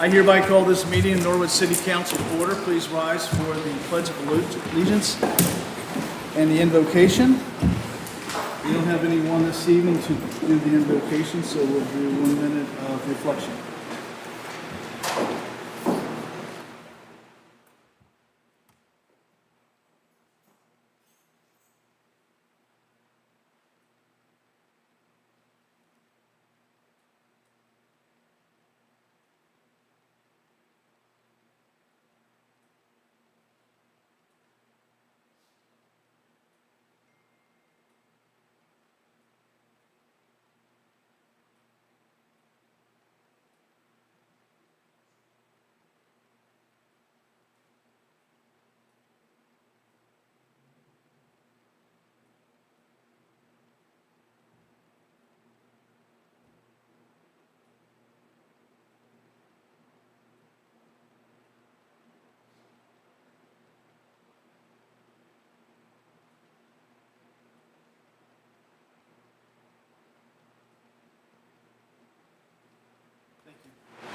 I hereby call this meeting in Norwood City Council to order. Please rise for the Pledge of Allegiance and the invocation. We don't have anyone this evening to do the invocation, so we'll do 1 minute of reflection.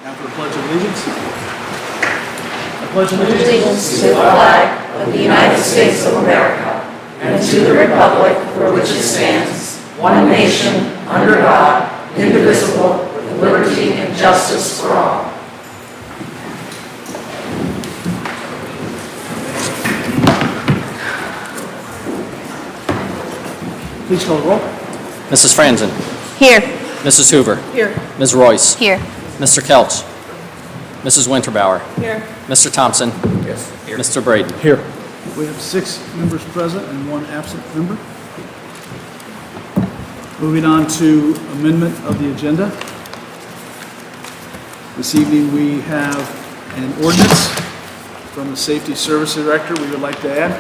Now for the Pledge of Allegiance. I pledge allegiance to the flag of the United States of America and to the republic for which it stands, one nation, under God, indivisible, with liberty and justice for all. Please call the roll. Mrs. Franzen. Here. Mrs. Hoover. Here. Ms. Royce. Here. Mr. Kelch. Mrs. Winterbauer. Here. Mr. Thompson. Yes. Here. Mr. Braden. Here. We have 6 members present and 1 absent member. Moving on to amendment of the agenda. This evening we have an ordinance from the Safety Service Director we would like to add.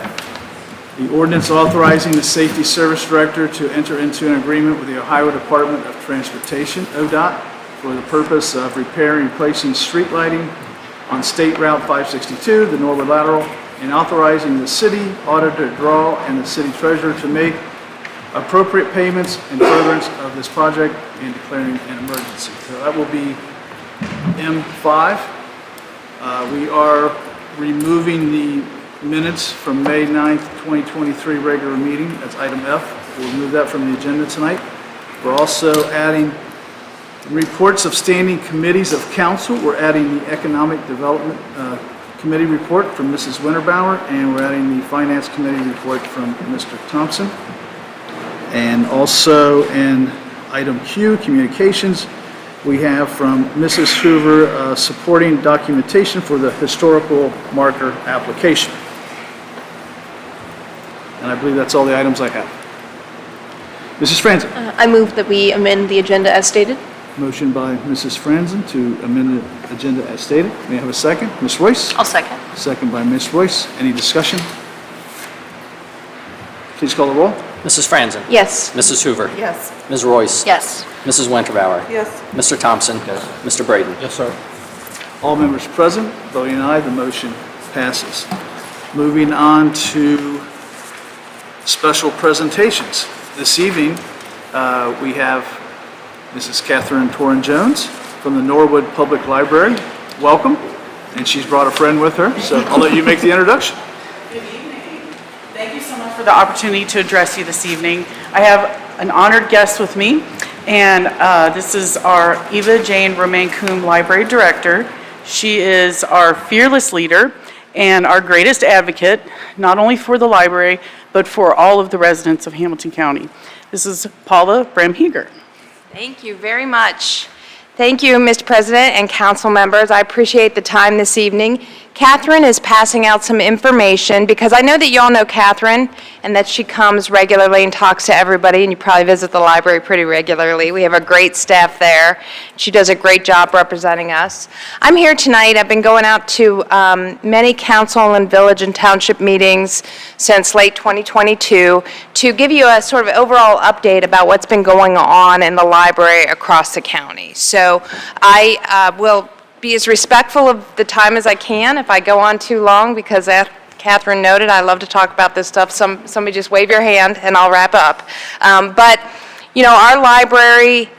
The ordinance authorizing the Safety Service Director to enter into an agreement with the Ohio Department of Transportation, ODOT, for the purpose of repairing and replacing street lighting on State Route 562, the Norwood Lateral, and authorizing the city auditor to draw and the city treasurer to make appropriate payments in furtherance of this project and declaring an emergency. So that will be M5. We are removing the minutes from May 9th, 2023 regular meeting. That's item F. We'll remove that from the agenda tonight. We're also adding reports of standing committees of council. We're adding the Economic Development Committee report from Mrs. Winterbauer, and we're adding the Finance Committee report from Mr. Thompson. And also in item Q, communications, we have from Mrs. Hoover supporting documentation for the historical marker application. And I believe that's all the items I have. Mrs. Franzen. I move that we amend the agenda as stated. Motion by Mrs. Franzen to amend the agenda as stated. May I have a second? Ms. Royce? I'll second. Second by Ms. Royce. Any discussion? Please call the roll. Mrs. Franzen. Yes. Mrs. Hoover. Yes. Ms. Royce. Yes. Mrs. Winterbauer. Yes. Mr. Thompson. Yes. Mr. Braden. Yes, sir. All members present, voting aye, the motion passes. Moving on to special presentations. This evening, we have Mrs. Catherine Torrin-Jones from the Norwood Public Library. Welcome. And she's brought a friend with her, so I'll let you make the introduction. Good evening. Thank you so much for the opportunity to address you this evening. I have an honored guest with me, and this is our Eva Jane Romain-Coombe Library Director. She is our fearless leader and our greatest advocate, not only for the library, but for all of the residents of Hamilton County. This is Paula Bramheger. Thank you very much. Thank you, Mr. President and council members. I appreciate the time this evening. Catherine is passing out some information because I know that you all know Catherine and that she comes regularly and talks to everybody, and you probably visit the library pretty regularly. We have a great staff there. She does a great job representing us. I'm here tonight. I've been going out to many council and village and township meetings since late 2022 to give you a sort of overall update about what's been going on in the library across the county. So I will be as respectful of the time as I can if I go on too long, because as Catherine noted, I love to talk about this stuff. Somebody just wave your hand and I'll wrap up. But, you know, our library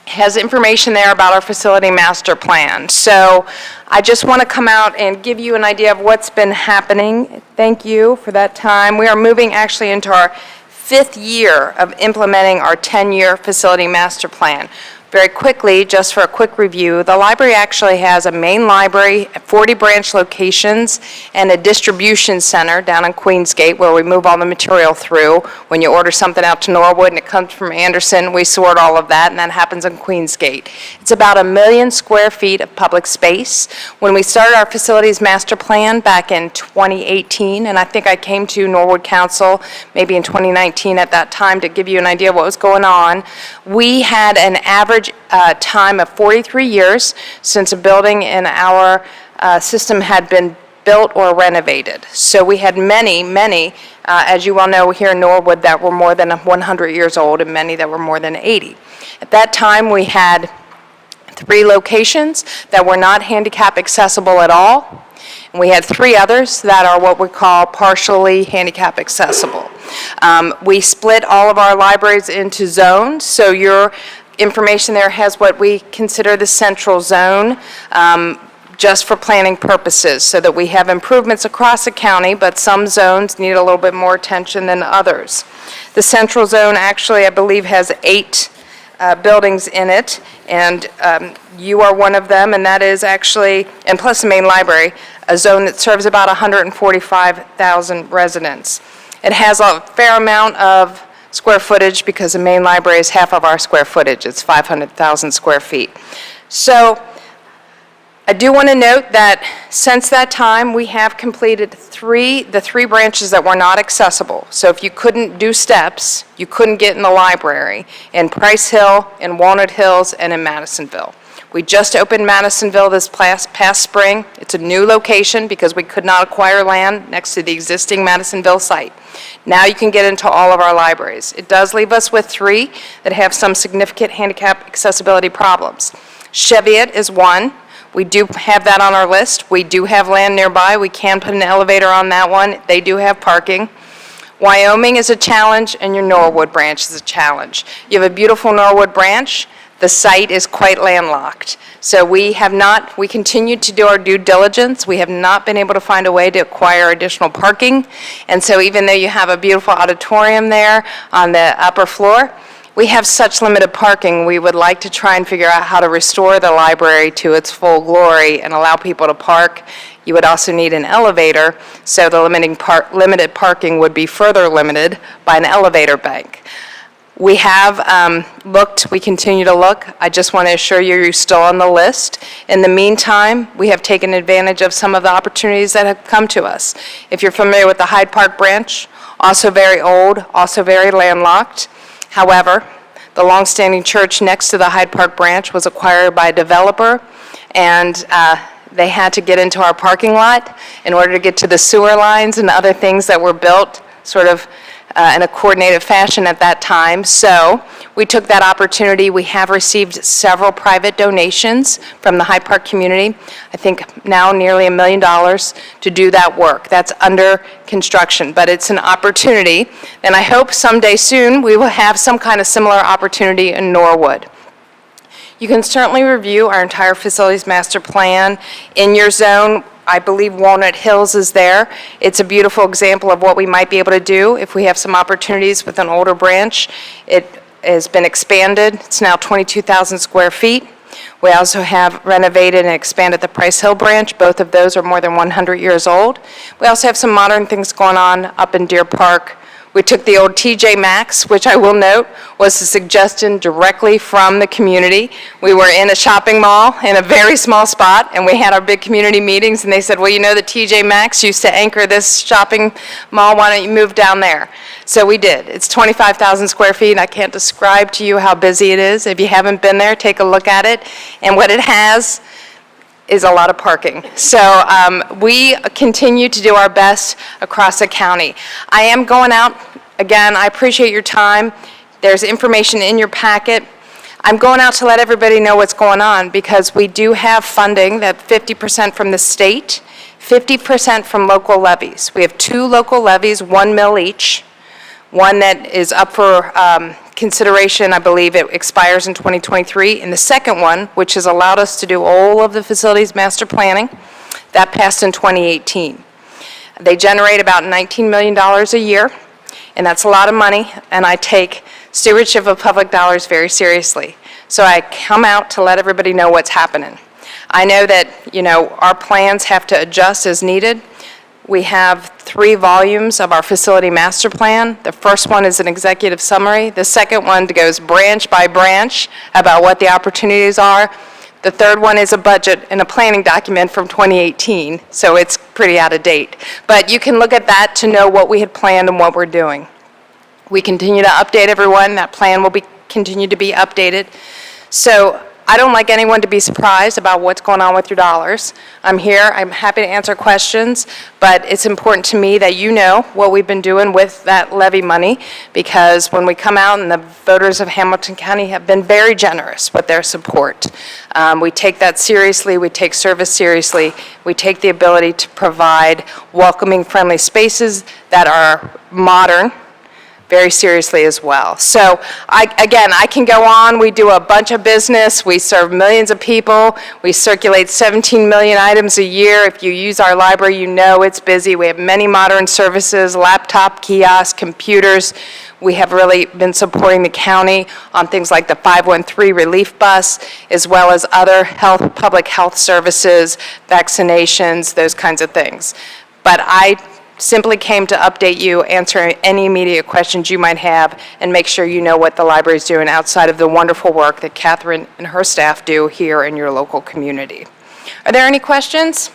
has information there about our facility master plan. So I just want to come out and give you an idea of what's been happening. Thank you for that time. We are moving actually into our 5th year of implementing our 10-year facility master plan. Very quickly, just for a quick review, the library actually has a main library, 40 branch locations, and a distribution center down in Queensgate where we move all the material through. When you order something out to Norwood and it comes from Anderson, we sort all of that, and that happens in Queensgate. It's about 1 million square feet of public space. When we started our facilities master plan back in 2018, and I think I came to Norwood Council maybe in 2019 at that time to give you an idea of what was going on, we had an average time of 43 years since a building in our system had been built or renovated. So we had many, as you well know here in Norwood, that were more than 100 years old and many that were more than 80. At that time, we had 3 locations that were not handicap accessible at all. And we had 3 others that are what we call partially handicap accessible. We split all of our libraries into zones, so your information there has what we consider the central zone, just for planning purposes, so that we have improvements across the county, but some zones need a little bit more attention than others. The central zone actually, I believe, has 8 buildings in it, and you are one of them, and that is actually, and plus the main library, a zone that serves about 145,000 residents. It has a fair amount of square footage because the main library is half of our square footage. It's 500,000 square feet. So I do want to note that since that time, we have completed the 3 branches that were not accessible. So if you couldn't do steps, you couldn't get in the library in Price Hill, in Walnut Hills, and in Madisonville. We just opened Madisonville this past spring. It's a new location because we could not acquire land next to the existing Madisonville site. Now you can get into all of our libraries. It does leave us with 3 that have some significant handicap accessibility problems. Cheviot is one. We do have that on our list. We do have land nearby. We can put an elevator on that one. They do have parking. Wyoming is a challenge, and your Norwood branch is a challenge. You have a beautiful Norwood branch. The site is quite landlocked. So we continue to do our due diligence. We have not been able to find a way to acquire additional parking. And so even though you have a beautiful auditorium there on the upper floor, we have such limited parking, we would like to try and figure out how to restore the library to its full glory and allow people to park. You would also need an elevator, so the limited parking would be further limited by an elevator bank. We have looked, we continue to look. I just want to assure you, you're still on the list. In the meantime, we have taken advantage of some of the opportunities that have come to us. If you're familiar with the Hyde Park branch, also very old, also very landlocked. However, the longstanding church next to the Hyde Park branch was acquired by a developer, and they had to get into our parking lot in order to get to the sewer lines and other things that were built sort of in a coordinated fashion at that time. So we took that opportunity. We have received several private donations from the Hyde Park community. I think now nearly $1 million to do that work. That's under construction, but it's an opportunity. And I hope someday soon we will have some kind of similar opportunity in Norwood. You can certainly review our entire facilities master plan in your zone. I believe Walnut Hills is there. It's a beautiful example of what we might be able to do if we have some opportunities with an older branch. It has been expanded. It's now 22,000 square feet. We also have renovated and expanded the Price Hill branch. Both of those are more than 100 years old. We also have some modern things going on up in Deer Park. We took the old TJ Maxx, which I will note was a suggestion directly from the community. We were in a shopping mall in a very small spot, and we had our big community meetings, and they said, well, you know, the TJ Maxx used to anchor this shopping mall. Why don't you move down there? So we did. It's 25,000 square feet, and I can't describe to you how busy it is. If you haven't been there, take a look at it. And what it has is a lot of parking. So we continue to do our best across the county. I am going out, again, I appreciate your time. There's information in your packet. I'm going out to let everybody know what's going on because we do have funding, that 50% from the state, 50% from local levies. We have 2 local levies, 1 mil each. One that is up for consideration, I believe it expires in 2023. And the second one, which has allowed us to do all of the facilities master planning, that passed in 2018. They generate about $19 million a year, and that's a lot of money, and I take stewardship of public dollars very seriously. So I come out to let everybody know what's happening. I know that, our plans have to adjust as needed. We have 3 volumes of our facility master plan. The first one is an executive summary. The second one goes branch by branch about what the opportunities are. The third one is a budget and a planning document from 2018, so it's pretty out of date. But you can look at that to know what we had planned and what we're doing. We continue to update everyone. That plan will continue to be updated. So I don't like anyone to be surprised about what's going on with your dollars. I'm here, I'm happy to answer questions, but it's important to me that you know what we've been doing with that levy money, because when we come out, and the voters of Hamilton County have been very generous with their support. We take that seriously, we take service seriously, we take the ability to provide welcoming, friendly spaces that are modern very seriously as well. So again, I can go on. We do a bunch of business. We serve millions of people. We circulate 17 million items a year. If you use our library, you know it's busy. We have many modern services, laptop, kiosks, computers. We have really been supporting the county on things like the 513 relief bus, as well as other public health services, vaccinations, those kinds of things. But I simply came to update you, answer any immediate questions you might have, and make sure you know what the library is doing outside of the wonderful work that Catherine and her staff do here in your local community. Are there any questions?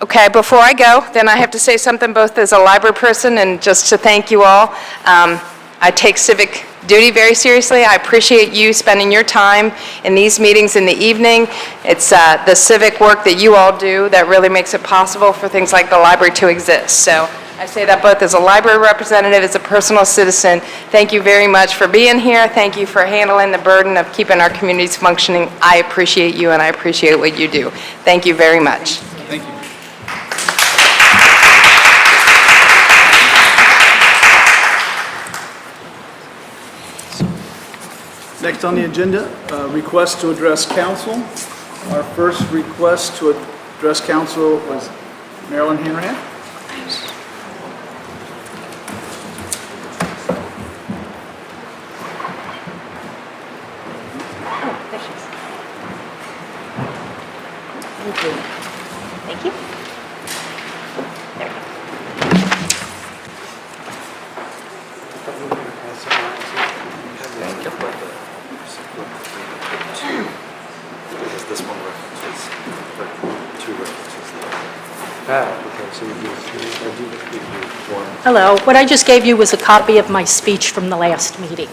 Okay, before I go, then I have to say something both as a library person and just to thank you all. I take civic duty very seriously. I appreciate you spending your time in these meetings in the evening. It's the civic work that you all do that really makes it possible for things like the library to exist. So I say that both as a library representative, as a personal citizen. Thank you very much for being here. Thank you for handling the burden of keeping our communities functioning. I appreciate you, and I appreciate what you do. Thank you very much. Thank you. Next on the agenda, request to address council. Our first request to address council was Marilyn Hanrahan. Thank you. This one references, but 2 references there. Okay, so you do one. Hello. What I just gave you was a copy of my speech from the last meeting.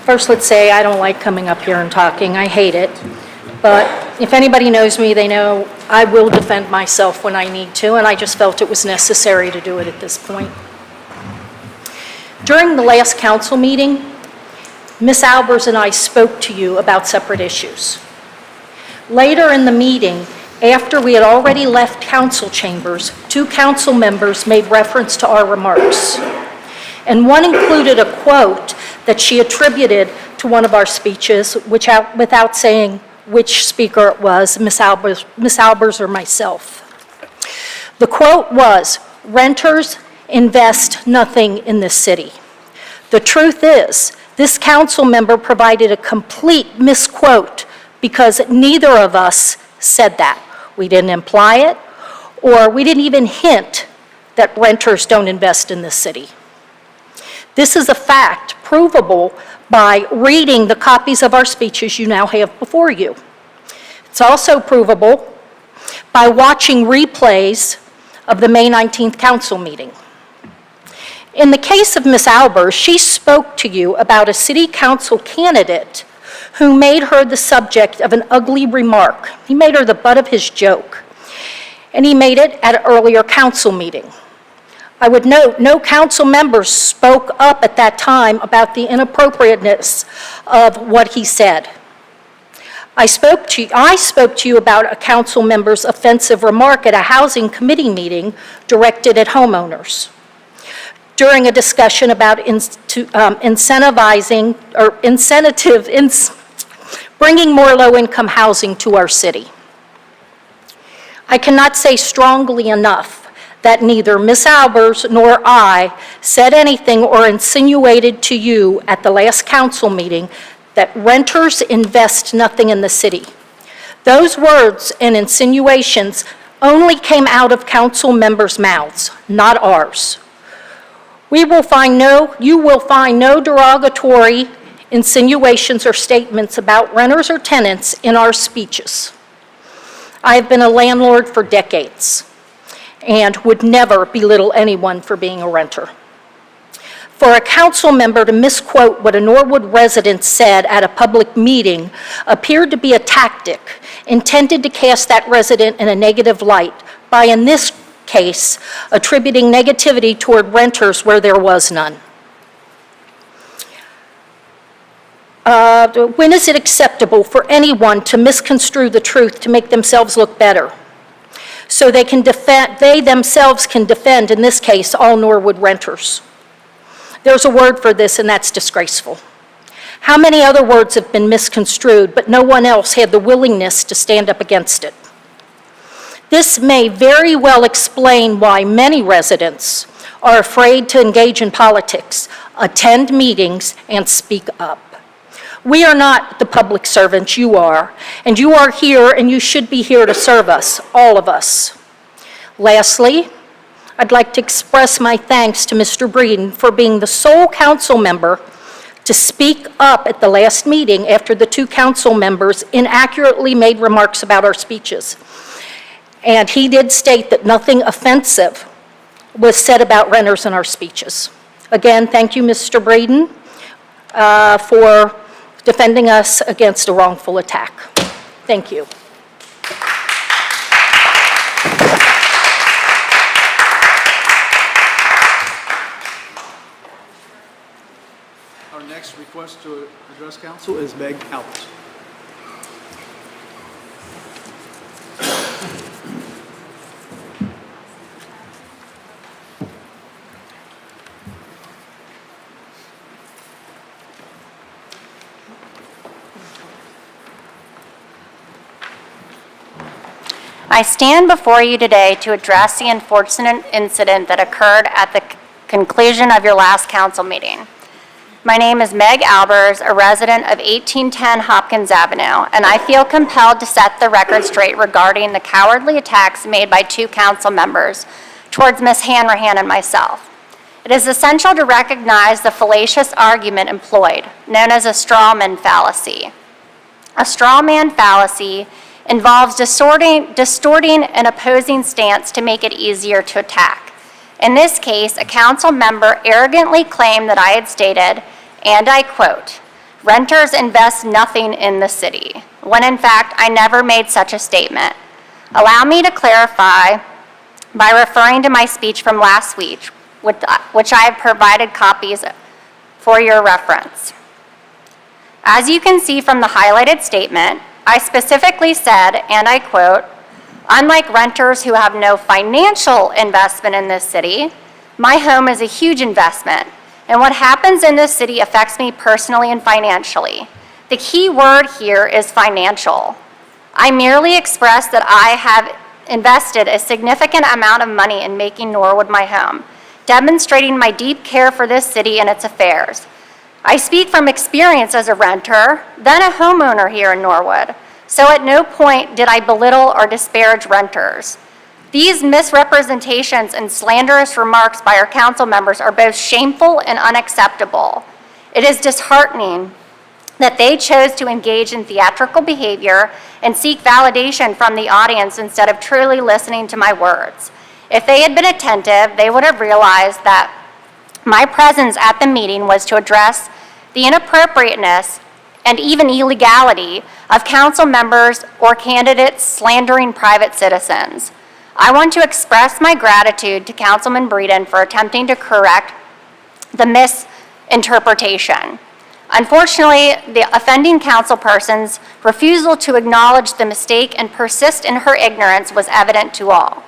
First, let's say I don't like coming up here and talking. I hate it. But if anybody knows me, they know I will defend myself when I need to, and I just felt it was necessary to do it at this point. During the last council meeting, Ms. Albers and I spoke to you about separate issues. Later in the meeting, after we had already left council chambers, 2 council members made reference to our remarks. And one included a quote that she attributed to one of our speeches, without saying which speaker it was, Ms. Albers or myself. The quote was, "Renters invest nothing in this city." The truth is, this council member provided a complete misquote because neither of us said that. We didn't imply it, or we didn't even hint that renters don't invest in this city. This is a fact provable by reading the copies of our speeches you now have before you. It's also provable by watching replays of the May 19th council meeting. In the case of Ms. Albers, she spoke to you about a city council candidate who made her the subject of an ugly remark. He made her the butt of his joke, and he made it at an earlier council meeting. I would note, no council members spoke up at that time about the inappropriateness of what he said. I spoke to you about a council member's offensive remark at a housing committee meeting directed at homeowners during a discussion about bringing more low-income housing to our city. I cannot say strongly enough that neither Ms. Albers nor I said anything or insinuated to you at the last council meeting that renters invest nothing in the city. Those words and insinuations only came out of council members' mouths, not ours. You will find no derogatory insinuations or statements about renters or tenants in our speeches. I have been a landlord for decades and would never belittle anyone for being a renter. For a council member to misquote what a Norwood resident said at a public meeting appeared to be a tactic intended to cast that resident in a negative light by, in this case, attributing negativity toward renters where there was none. When is it acceptable for anyone to misconstrue the truth to make themselves look better? So they themselves can defend, in this case, all Norwood renters. There's a word for this, and that's disgraceful. How many other words have been misconstrued, but no one else had the willingness to stand up against it? This may very well explain why many residents are afraid to engage in politics, attend meetings, and speak up. We are not the public servants, you are, and you are here, and you should be here to serve us, all of us. Lastly, I'd like to express my thanks to Mr. Breeden for being the sole council member to speak up at the last meeting after the two council members inaccurately made remarks about our speeches. And he did state that nothing offensive was said about renters in our speeches. Again, thank you, Mr. Breeden, for defending us against a wrongful attack. Thank you. Our next request to address council is Meg Albers. I stand before you today to address the unfortunate incident that occurred at the conclusion of your last council meeting. My name is Meg Albers, a resident of 1810 Hopkins Avenue, and I feel compelled to set the record straight regarding the cowardly attacks made by two council members towards Ms. Hanrahan and myself. It is essential to recognize the fallacious argument employed, known as a straw man fallacy. A straw man fallacy involves distorting an opposing stance to make it easier to attack. In this case, a council member arrogantly claimed that I had stated, and I quote, "Renters invest nothing in the city," when in fact I never made such a statement. Allow me to clarify by referring to my speech from last week, which I have provided copies for your reference. As you can see from the highlighted statement, I specifically said, and I quote, "Unlike renters who have no financial investment in this city, my home is a huge investment, and what happens in this city affects me personally and financially. The key word here is financial. I merely expressed that I have invested a significant amount of money in making Norwood my home, demonstrating my deep care for this city and its affairs. I speak from experience as a renter, then a homeowner here in Norwood, so at no point did I belittle or disparage renters. These misrepresentations and slanderous remarks by our council members are both shameful and unacceptable. It is disheartening that they chose to engage in theatrical behavior and seek validation from the audience instead of truly listening to my words. If they had been attentive, they would have realized that my presence at the meeting was to address the inappropriateness and even illegality of council members or candidates slandering private citizens. I want to express my gratitude to Councilman Breeden for attempting to correct the misinterpretation. Unfortunately, the offending councilperson's refusal to acknowledge the mistake and persist in her ignorance was evident to all.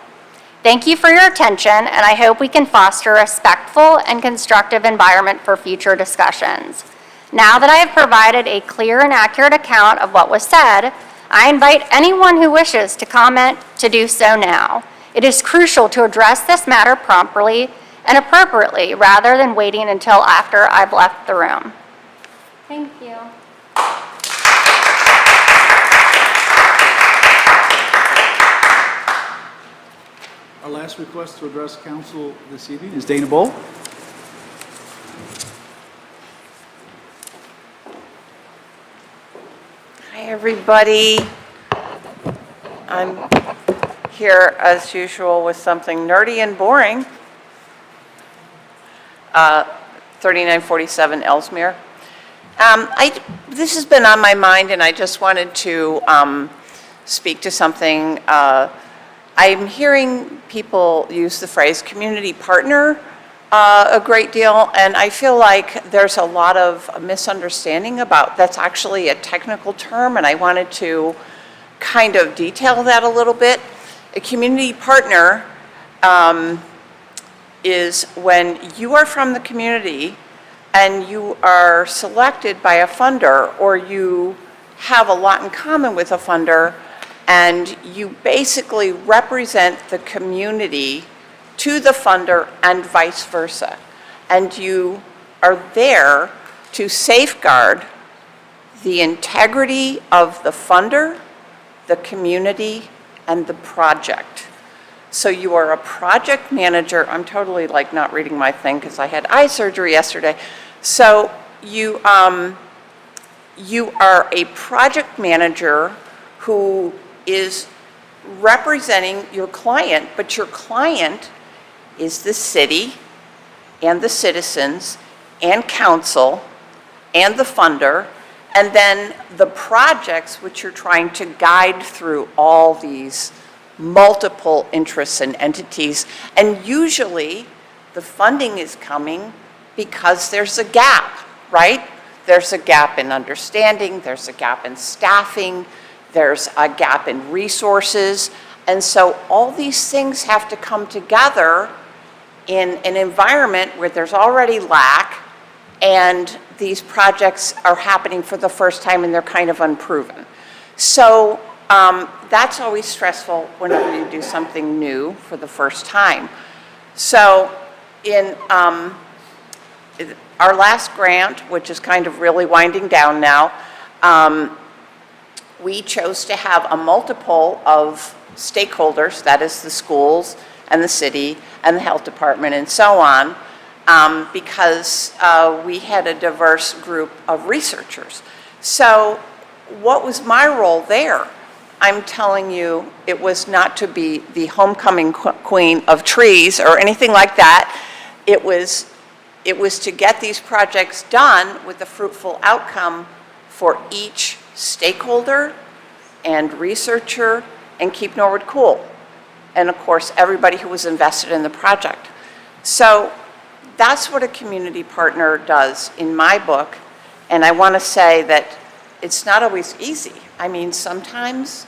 Thank you for your attention, and I hope we can foster a respectful and constructive environment for future discussions. Now that I have provided a clear and accurate account of what was said, I invite anyone who wishes to comment to do so now. It is crucial to address this matter promptly and appropriately rather than waiting until after I've left the room. Thank you. Our last request to address council this evening is Dana Bowl. Hi, everybody. I'm here, as usual, with something nerdy and boring. 3947 Ellesmere. This has been on my mind, and I just wanted to speak to something. I'm hearing people use the phrase community partner a great deal, and I feel like there's a lot of misunderstanding about that's actually a technical term, and I wanted to kind of detail that a little bit. A community partner is when you are from the community and you are selected by a funder, or you have a lot in common with a funder, and you basically represent the community to the funder and vice versa. And you are there to safeguard the integrity of the funder, the community, and the project. So you are a project manager. I'm totally like not reading my thing because I had eye surgery yesterday. So you are a project manager who is representing your client, but your client is the city and the citizens and council and the funder, and then the projects which you're trying to guide through all these multiple interests and entities. And usually the funding is coming because there's a gap, right? There's a gap in understanding, there's a gap in staffing, there's a gap in resources. And so all these things have to come together in an environment where there's already lack, and these projects are happening for the first time and they're kind of unproven. So that's always stressful whenever you do something new for the first time. So in our last grant, which is kind of really winding down now, we chose to have a multiple of stakeholders, that is the schools and the city and the health department and so on, because we had a diverse group of researchers. So what was my role there? I'm telling you, it was not to be the homecoming queen of trees or anything like that. It was to get these projects done with a fruitful outcome for each stakeholder and researcher, and keep Norwood cool. And of course, everybody who was invested in the project. So that's what a community partner does in my book. And I want to say that it's not always easy. I mean, sometimes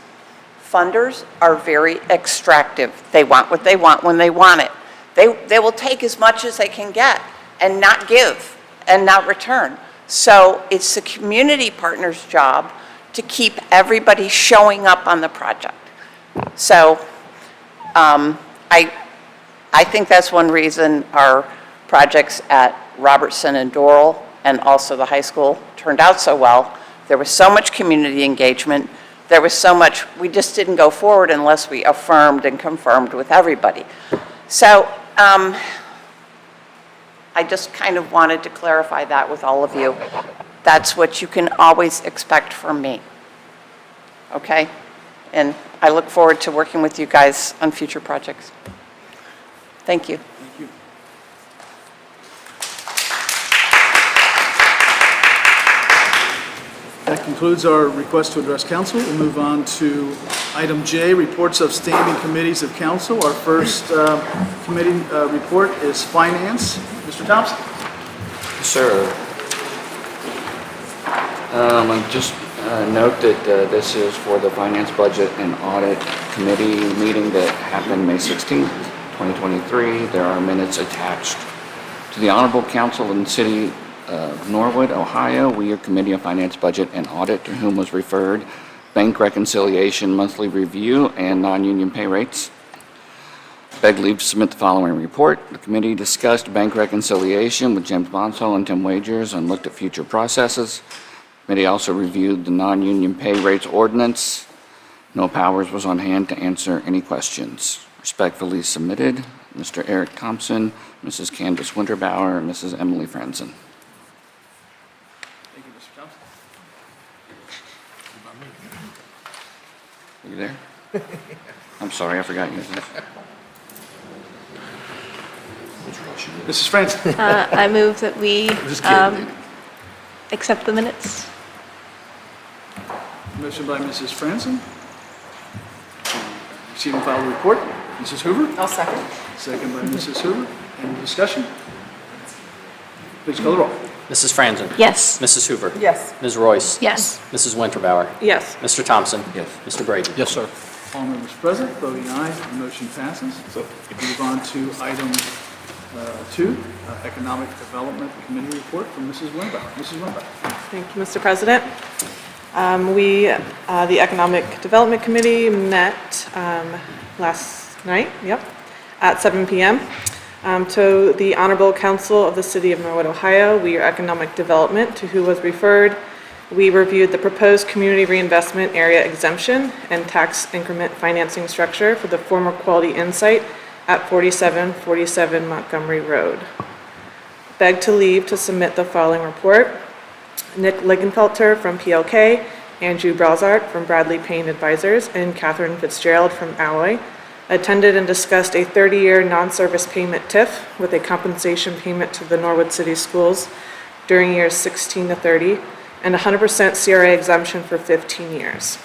funders are very extractive. They want what they want when they want it. They will take as much as they can get and not give and not return. So it's the community partner's job to keep everybody showing up on the project. So I think that's one reason our projects at Robertson and Doral and also the high school turned out so well. There was so much community engagement. There was so much, we just didn't go forward unless we affirmed and confirmed with everybody. So I just kind of wanted to clarify that with all of you. That's what you can always expect from me. Okay? And I look forward to working with you guys on future projects. Thank you. Thank you. That concludes our request to address council. We'll move on to item J, reports of standing committees of council. Our first committee report is finance. Mr. Thompson. Sir. Just note that this is for the Finance, Budget, and Audit Committee meeting that happened May 16th, 2023. There are minutes attached. To the Honorable Council in the City of Norwood, Ohio, we are Committee of Finance, Budget, and Audit, to whom was referred bank reconciliation, monthly review, and non-union pay rates. Beg leave to submit the following report. The committee discussed bank reconciliation with James Bonsall and Tim Wagers and looked at future processes. Committee also reviewed the non-union pay rates ordinance. No Powers was on hand to answer any questions. Respectfully submitted, Mr. Eric Thompson, Mrs. Candace Winterbauer, and Mrs. Emily Franzen. Thank you, Mr. Thompson. Are you there? I'm sorry, I forgot you. Mrs. Franzen. I move that we Just kidding. accept the minutes. Motion by Mrs. Franzen. Receive and file the report. Mrs. Hoover. I'll second. Second by Mrs. Hoover. Any discussion? Please call the roll. Mrs. Franzen. Yes. Mrs. Hoover. Yes. Ms. Royce. Yes. Mrs. Winterbauer. Yes. Mr. Thompson. Yes. Mr. Brady. Yes, sir. All members present, voting aye, the motion passes. So move on to item 2, Economic Development Committee report from Mrs. Winterbauer. Mrs. Winterbauer. Thank you, Mr. President. The Economic Development Committee met last night, at 7 p.m. To the Honorable Council of the City of Norwood, Ohio, we are Economic Development, to who was referred. We reviewed the proposed community reinvestment area exemption and tax increment financing structure for the former Quality Insight at 4747 Montgomery Road. Beg to leave to submit the following report. Nick Ligenfelter from PLK, Andrew Brazart from Bradley Payne Advisors, and Catherine Fitzgerald from Alloy attended and discussed a 30-year non-service payment TIF with a compensation payment to the Norwood City Schools during years 16 to 30 and 100% CRA exemption for 15 years.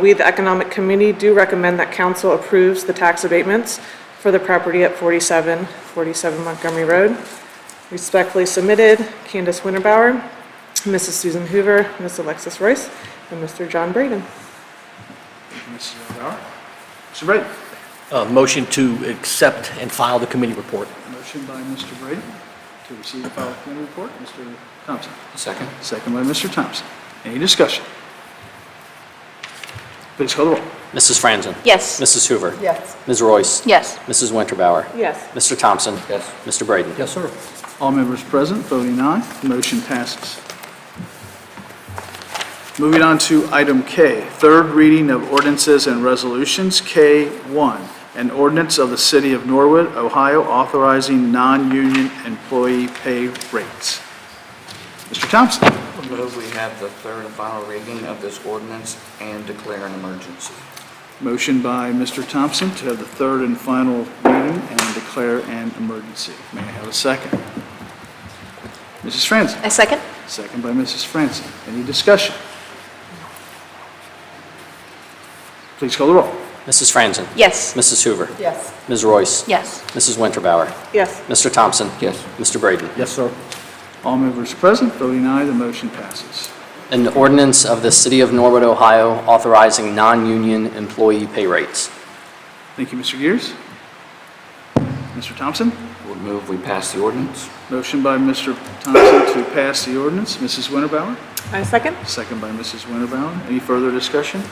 We, the Economic Committee, do recommend that Council approves the tax abatements for the property at 4747 Montgomery Road. Respectfully submitted, Candace Winterbauer, Mrs. Susan Hoover, Ms. Alexis Royce, and Mr. John Braden. Thank you, Mrs. Winterbauer. Mr. Brady. Motion to accept and file the committee report. Motion by Mr. Brady to receive and file the committee report. Mr. Thompson. Second. Second by Mr. Thompson. Any discussion? Please call the roll. Mrs. Franzen. Yes. Mrs. Hoover. Yes. Ms. Royce. Yes. Mrs. Winterbauer. Yes. Mr. Thompson. Yes. Mr. Brady. Yes, sir. All members present, voting aye, the motion passes. Moving on to item K, third reading of ordinances and resolutions. K1, an ordinance of the City of Norwood, Ohio, authorizing non-union employee pay rates. Mr. Thompson. Move we have the third and final reading of this ordinance and declare an emergency. Motion by Mr. Thompson to have the third and final reading and declare an emergency. May I have a second? Mrs. Franzen. I second. Second by Mrs. Franzen. Any discussion? Please call the roll. Mrs. Franzen. Yes. Mrs. Hoover. Yes. Ms. Royce. Yes. Mrs. Winterbauer. Yes. Mr. Thompson. Yes. Mr. Brady. Yes, sir. All members present, voting aye, the motion passes. An ordinance of the City of Norwood, Ohio, authorizing non-union employee pay rates. Thank you, Mr. Gears. Mr. Thompson. Would move we pass the ordinance. Motion by Mr. Thompson to pass the ordinance. Mrs. Winterbauer. I second. Second by Mrs. Winterbauer. Any further discussion?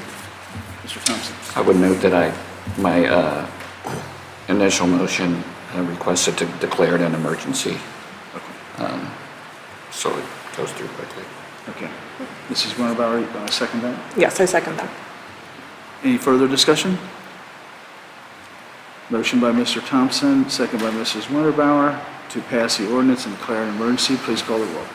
Mr. Thompson. I would note that my initial motion requested to declare it an emergency. So it goes through quickly. Okay. Mrs. Winterbauer, you want to second that? Yes, I second that. Any further discussion? Motion by Mr. Thompson, second by Mrs. Winterbauer to pass the ordinance and declare an emergency. Please call the roll.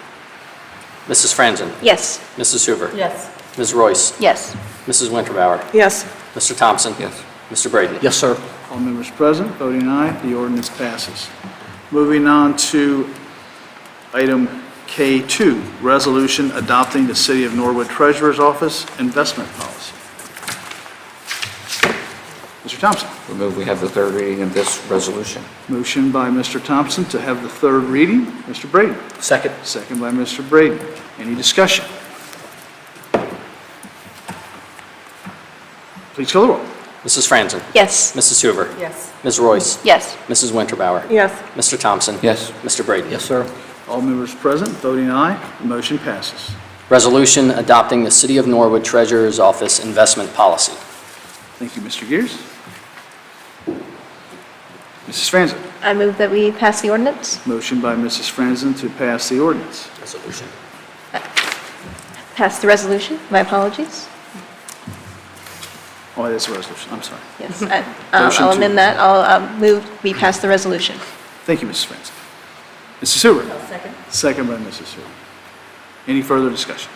Mrs. Franzen. Yes. Mrs. Hoover. Yes. Ms. Royce. Yes. Mrs. Winterbauer. Yes. Mr. Thompson. Yes. Mr. Brady. Yes, sir. All members present, voting aye, the ordinance passes. Moving on to item K2, resolution adopting the City of Norwood Treasurer's Office investment policy. Mr. Thompson. We move we have the third reading of this resolution. Motion by Mr. Thompson to have the third reading. Mr. Brady. Second. Second by Mr. Brady. Any discussion? Please call the roll. Mrs. Franzen? Yes. Mrs. Hoover? Yes. Ms. Royce? Yes. Mrs. Winterbauer? Yes. Mr. Thompson? Yes. Mr. Brady? Yes, sir. All members present, voting aye, the motion passes. Resolution adopting the City of Norwood Treasurer's Office investment policy. Thank you, Mr. Gears. Mrs. Franzen. I move that we pass the ordinance. Motion by Mrs. Franzen to pass the ordinance. Resolution. Pass the resolution. My apologies. Oh, that's a resolution, I'm sorry. Yes. Motion I'll to- amend that. I'll move we pass the resolution. Thank you, Mrs. Franzen. Mrs. Hoover. Second. Second by Mrs. Hoover. Any further discussion?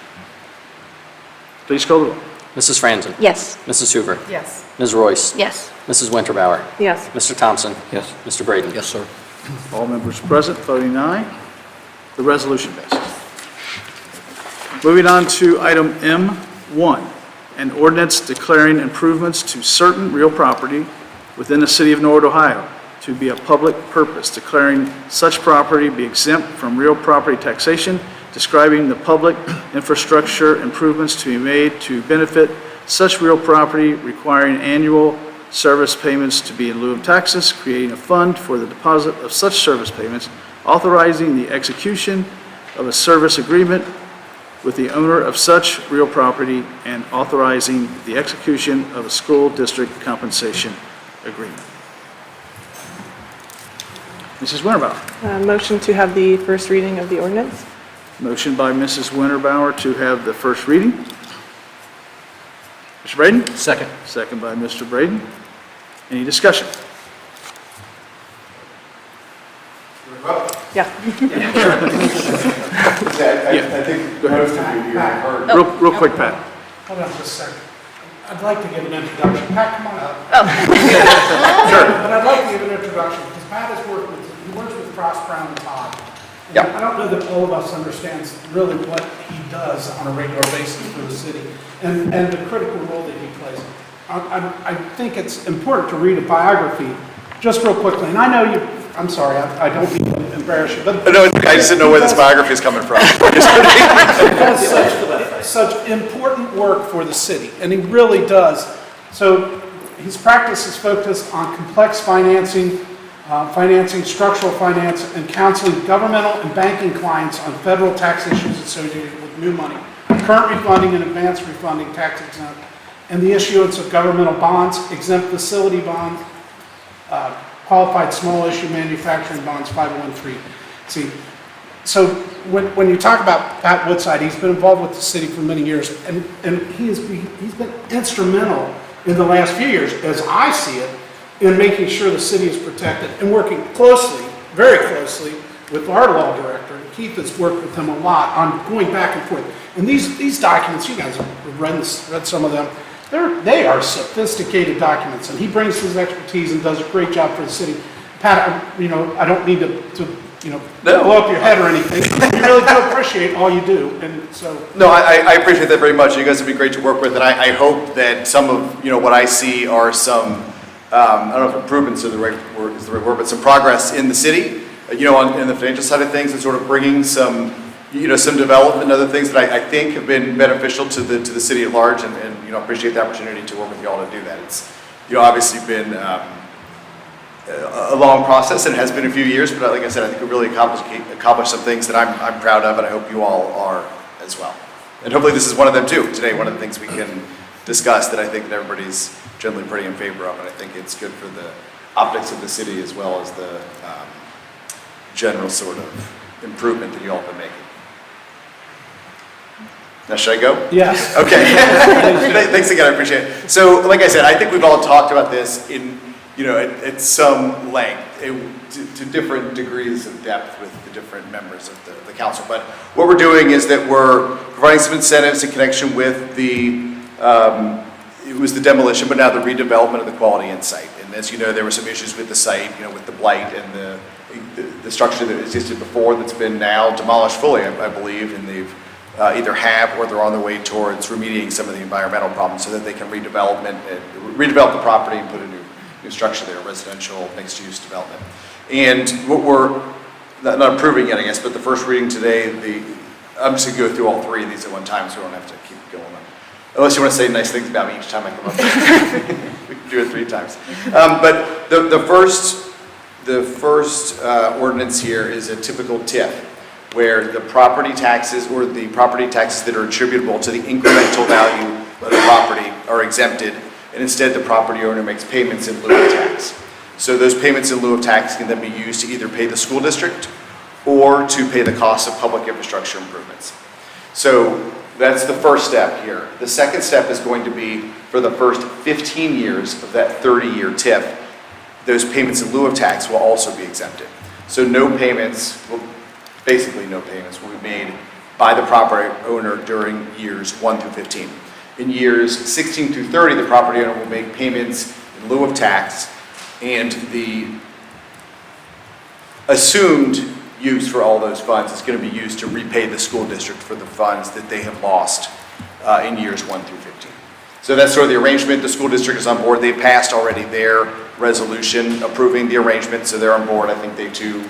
Please call the roll. Mrs. Franzen? Yes. Mrs. Hoover? Yes. Ms. Royce? Yes. Mrs. Winterbauer? Yes. Mr. Thompson? Yes. Mr. Brady? Yes, sir. All members present, voting aye. The resolution passes. Moving on to item M1, an ordinance declaring improvements to certain real property within the city of Norwood, Ohio, to be a public purpose, declaring such property be exempt from real property taxation, describing the public infrastructure improvements to be made to benefit such real property, requiring annual service payments to be in lieu of taxes, creating a fund for the deposit of such service payments, authorizing the execution of a service agreement with the owner of such real property, and authorizing the execution of a school district compensation agreement. Mrs. Winterbauer. Motion to have the first reading of the ordinance? Motion by Mrs. Winterbauer to have the first reading. Mr. Braden? Second. Second by Mr. Braden. Any discussion? Yeah. I think most of you here have heard. Real quick, Pat. Hold on just a second. I'd like to give an introduction. Pat, come on up. Sure. But I'd like to give an introduction because Pat has worked with, he works with Frost, Brown, and Todd. And Yeah. I don't know that all of us understands really what he does on a regular basis for the city and the critical role that he plays. I think it's important to read a biography just real quickly. And I know you, I'm sorry, I don't mean to embarrass you, but. No, I just didn't know where this biography is coming from. He does such important work for the city, and he really does. So his practice is focused on complex financing, structural finance, and counseling governmental and banking clients on federal tax issues associated with new money, current refunding and advanced refunding, tax exempt, and the issuance of governmental bonds, exempt facility bonds, qualified small issue manufacturing bonds, 501(c). So when you talk about Pat Woodside, he's been involved with the city for many years, and he's been instrumental in the last few years, as I see it, in making sure the city is protected and working closely, very closely, with our law director. Keith has worked with him a lot on going back and forth. And these documents, you guys have read some of them, they are sophisticated documents, and he brings his expertise and does a great job for the city. Pat, I don't need to blow up your head or anything. We really do appreciate all you do, and so. No, I appreciate that very much. You guys have been great to work with, and I hope that some of, what I see are some, I don't know if improvements is the right word, but some progress in the city, in the financial side of things, and sort of bringing some, some development and other things that I think have been beneficial to the city at large, and appreciate the opportunity to work with you all to do that. It's, obviously been a long process, and it has been a few years, but like I said, I think we really accomplished some things that I'm proud of, and I hope you all are as well. And hopefully this is one of them too. Today, one of the things we can discuss that I think that everybody's generally pretty in favor of, and I think it's good for the optics of the city as well as the general sort of improvement that you all have been making. Now, should I go? Yes. Okay. Thanks again, I appreciate it. So, like I said, I think we've all talked about this in, at some length, to different degrees of depth with the different members of the council. But what we're doing is that we're providing some incentives in connection with it was the demolition, but now the redevelopment of the Quality Inn site. And as you know, there were some issues with the site, with the blight and the structure that existed before that's been now demolished fully, I believe, and they've either have or they're on their way towards remediating some of the environmental problems so that they can redevelop the property and put a new structure there, residential mixed-use development. And what we're not approving yet, I guess, but the first reading today, I'm just going to go through all three of these at one time so we don't have to keep going Unless you want to say nice things about me each time I come up. We can do it 3 times. But the first ordinance here is a typical TIF, where the property taxes or the property taxes that are attributable to the incremental value of the property are exempted, and instead the property owner makes payments in lieu of tax. So those payments in lieu of tax can then be used to either pay the school district or to pay the cost of public infrastructure improvements. So that's the first step here. The second step is going to be for the first 15 years of that 30-year TIF, those payments in lieu of tax will also be exempted. So basically no payments will be made by the property owner during years 1 through 15. In years 16 through 30, the property owner will make payments in lieu of tax, and the assumed use for all those funds is going to be used to repay the school district for the funds that they have lost in years 1 through 15. So that's sort of the arrangement. The school district is on board. They passed already their resolution approving the arrangement, so they're on board. I think they too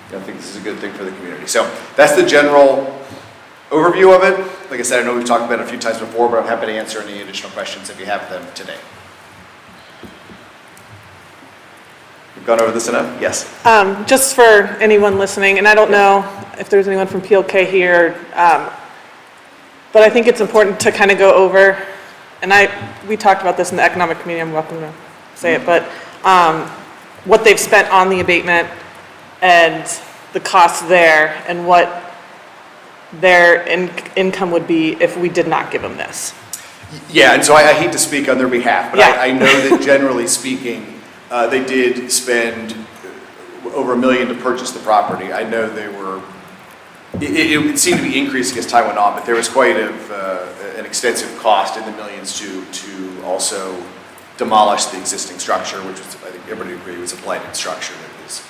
think this is a good thing for the community. So that's the general overview of it. Like I said, I know we've talked about it a few times before, but I'm happy to answer any additional questions if you have them today. We've gone over this enough? Yes. Just for anyone listening, and I don't know if there's anyone from PLK here, but I think it's important to kind of go over, and we talked about this in the economic committee, I'm welcome to say it, but what they've spent on the abatement and the costs there, and what their income would be if we did not give them this. Yeah, and so I hate to speak on their behalf, but I know that generally speaking, they did spend over $1 million to purchase the property. I know they were, it seemed to be increasing as time went on, but there was quite an extensive cost in the millions to also demolish the existing structure, which was, I think everybody agreed, was a blighted structure that was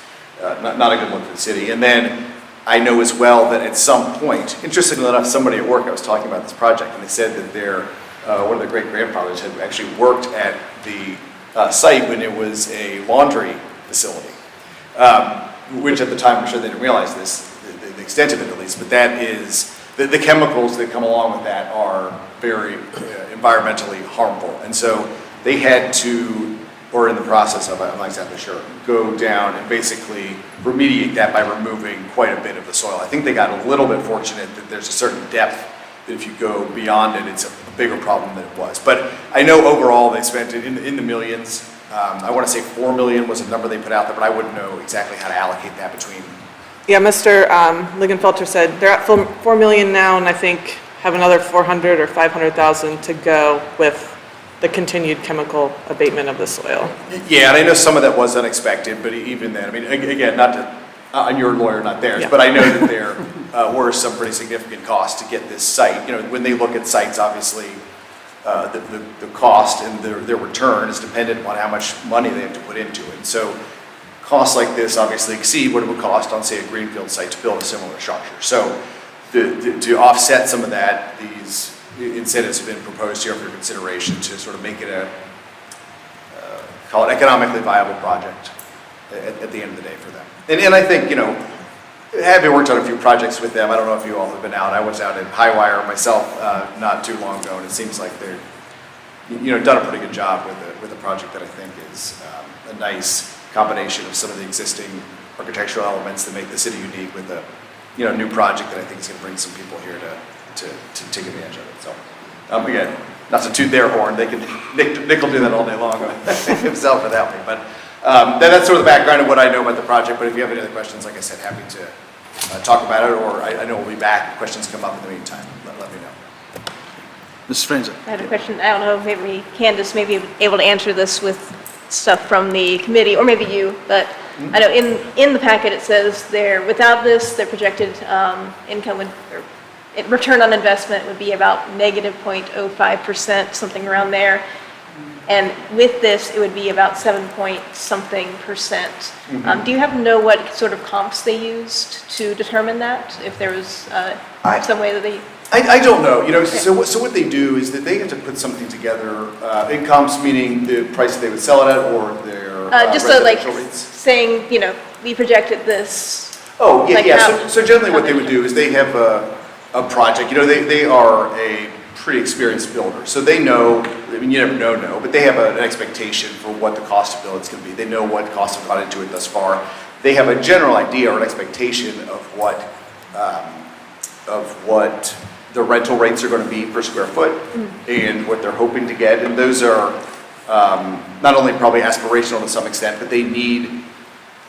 not a good look for the city. And then I know as well that at some point, interestingly enough, somebody at work, I was talking about this project, and they said that one of their great-grandfathers had actually worked at the site when it was a laundry facility, which at the time, I'm sure they didn't realize this, the extent of it at least, but that is, the chemicals that come along with that are very environmentally harmful. And so they had to, or in the process of, I'm not exactly sure, go down and basically remediate that by removing quite a bit of the soil. I think they got a little bit fortunate that there's a certain depth that if you go beyond it, it's a bigger problem than it was. But I know overall they spent it in the millions. I want to say $4 million was a number they put out there, but I wouldn't know exactly how to allocate that between. Yeah, Mr. Lingenfelter said they're at $4 million now, and I think have another 400 or 500,000 to go with the continued chemical abatement of the soil. Yeah, and I know some of that was unexpected, but even then, I mean, again, not to, on your lawyer, not theirs, but I know that there were some pretty significant costs to get this site. When they look at sites, obviously, the cost and their return is dependent on how much money they have to put into it. So costs like this obviously exceed what it would cost on, say, a greenfield site to build a similar structure. So to offset some of that, these incentives have been proposed here for consideration to sort of make it call it economically viable project at the end of the day for them. And I think, having worked on a few projects with them, I don't know if you all have been out. I was out at Highwire myself not too long ago, and it seems like they're, done a pretty good job with a project that I think is a nice combination of some of the existing architectural elements that make the city unique with a, new project that I think is going to bring some people here to take advantage of it. So, again, not to toot their horn, they can, Nick will do that all day long himself without me, but that's sort of the background of what I know about the project. But if you have any other questions, like I said, happy to talk about it, or I know we'll be back if questions come up in the meantime. Let me know. Mrs. Franzen. I had a question. I don't know if maybe Candace may be able to answer this with stuff from the committee, or maybe you, but I know in the packet it says without this, their projected income would, or return on investment would be about negative 0.05%, something around there. And with this, it would be about 7-point-something%. Do you happen to know what sort of comps they used to determine that? If there was some way that they... I don't know. So what they do is that they have to put something together, in comps meaning the price that they would sell it at, or their just so like rates. Saying, we projected this. Oh, yeah, yeah. So generally what they would do is they have a project. They are a pretty experienced builders. So they know, I mean, you never know, but they have an expectation for what the cost to build is going to be. They know what costs have gone into it thus far. They have a general idea or an expectation of what the rental rates are going to be per square foot and what they're hoping to get. And those are not only probably aspirational to some extent, but they need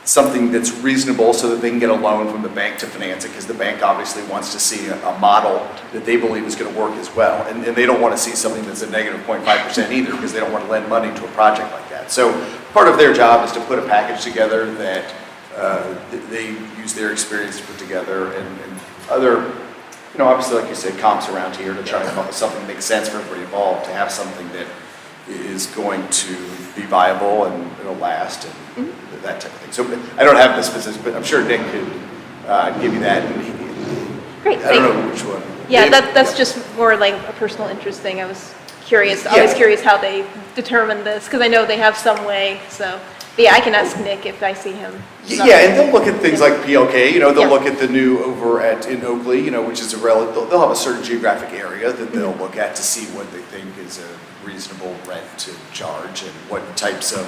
something that's reasonable so that they can get a loan from the bank to finance it, because the bank obviously wants to see a model that they believe is going to work as well. And they don't want to see something that's a negative 0.5% either, because they don't want to lend money to a project like that. So part of their job is to put a package together that they use their experience to put together, and other, obviously, like you said, comps around here to try to come up with something that makes sense for everybody involved, to have something that is going to be viable and it'll last and that type of thing. So I don't have the specifics, but I'm sure Nick could give you that. Great, I don't know which one. Yeah, Maybe? that's just more like a personal interest thing. I was curious, Yeah. always curious how they determine this, because I know they have some way, so. But yeah, I can ask Nick if I see him. Yeah, and they'll look at things like PLK, they'll look at the new over in Oakley, which is they'll have a certain geographic area that they'll look at to see what they think is a reasonable rent to charge and what types of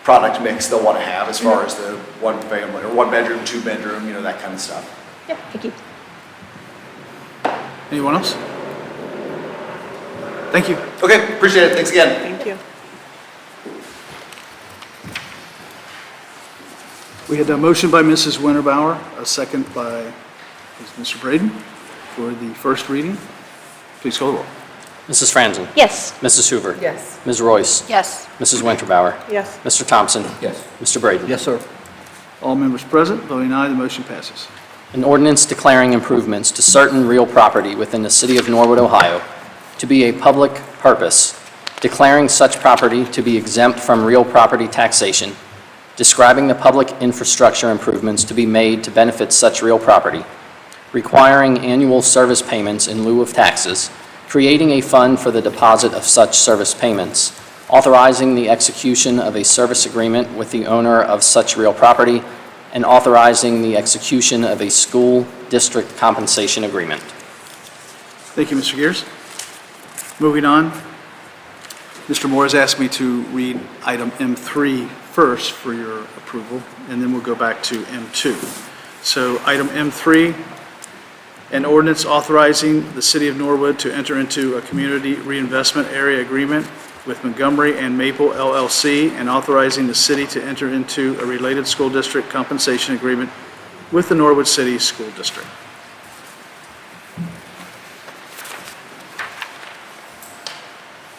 product mix they'll want to have as far as the one family or 1 bedroom, 2 bedroom, that kind of stuff. Yeah, thank you. Anyone else? Thank you. Okay, appreciate it. Thanks again. Thank you. We had a motion by Mrs. Winterbauer, a second by Mr. Braden for the first reading. Please call the roll. Mrs. Franzen? Yes. Mrs. Hoover? Yes. Ms. Royce? Yes. Mrs. Winterbauer? Yes. Mr. Thompson? Yes. Mr. Braden? Yes, sir. All members present, voting aye, the motion passes. An ordinance declaring improvements to certain real property within the city of Norwood, Ohio, to be a public purpose, declaring such property to be exempt from real property taxation, describing the public infrastructure improvements to be made to benefit such real property, requiring annual service payments in lieu of taxes, creating a fund for the deposit of such service payments, authorizing the execution of a service agreement with the owner of such real property, and authorizing the execution of a school district compensation agreement. Thank you, Mr. Gears. Moving on, Mr. Moore has asked me to read item M3 first for your approval, and then we'll go back to M2. So item M3, an ordinance authorizing the city of Norwood to enter into a community reinvestment area agreement with Montgomery and Maple LLC, and authorizing the city to enter into a related school district compensation agreement with the Norwood City School District.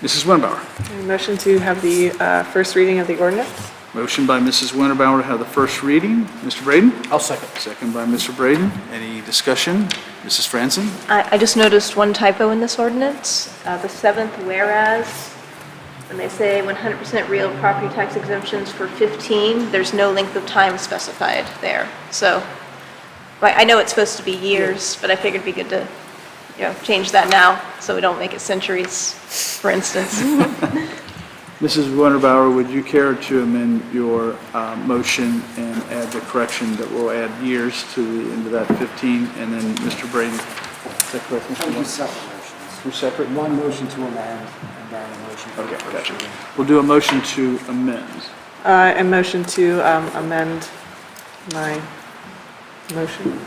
Mrs. Winterbauer. Motion to have the first reading of the ordinance? Motion by Mrs. Winterbauer to have the first reading. Mr. Braden? I'll second. Second by Mr. Braden. Any discussion? Mrs. Franzen? I just noticed one typo in this ordinance, the seventh whereas, when they say 100% real property tax exemptions for 15, there's no length of time specified there. So, I know it's supposed to be years, but I figured it'd be good to, change that now, so we don't make it centuries, for instance. Mrs. Winterbauer, would you care to amend your motion and add the correction that will add years to the end of that 15? And then Mr. Braden, is that correct, Mr. Moore? Separate motions. Two separate? One motion to amend, and then a motion for the Okay, first gotcha. reading. We'll do a motion to amend. A motion to amend my motion.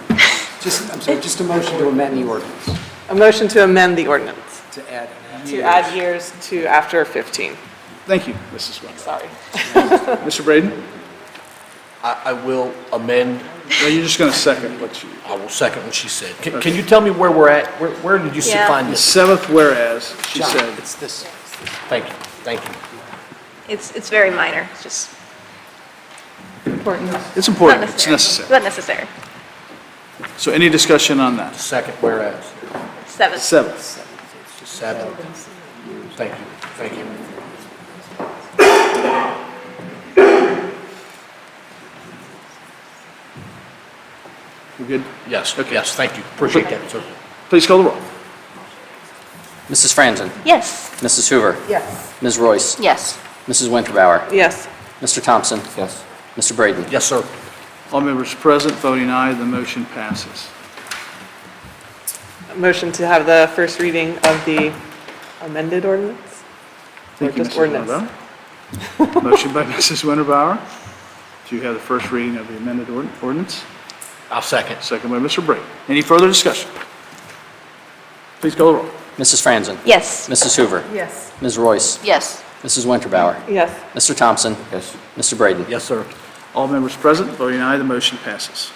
Just a motion to amend the ordinance. A motion to amend the ordinance, To add to add years to after 15. Thank you, Mrs. Winterbauer. Sorry. Mr. Braden? I will amend, Well, you're just going to second what you... I will second what she said. Can you tell me where we're at? Where did you Yeah. find The this? seventh whereas, she John, said. it's this. Thank you, thank you. It's very minor, it's just Important. It's not important, it's necessary. necessary. Not necessary. So any discussion on that? Second whereas, Seventh. Seventh. seven. Thank you, thank you. We good? Yes, yes, thank you. Appreciate that, sir. Please call the roll. Mrs. Franzen? Yes. Mrs. Hoover? Yes. Ms. Royce? Yes. Mrs. Winterbauer? Yes. Mr. Thompson? Yes. Mr. Braden? Yes, sir. All members present, voting aye, the motion passes. A motion to have the first reading of the amended ordinance? Thank you, just Mrs. ordinance? Winterbauer. Motion by Mrs. Winterbauer to have the first reading of the amended ordinance. I'll second. Second by Mr. Brady. Any further discussion? Please call the roll. Mrs. Franzen? Yes. Mrs. Hoover? Yes. Ms. Royce? Yes. Mrs. Winterbauer? Yes. Mr. Thompson? Yes. Mr. Braden? Yes, sir. All members present, voting aye, the motion passes.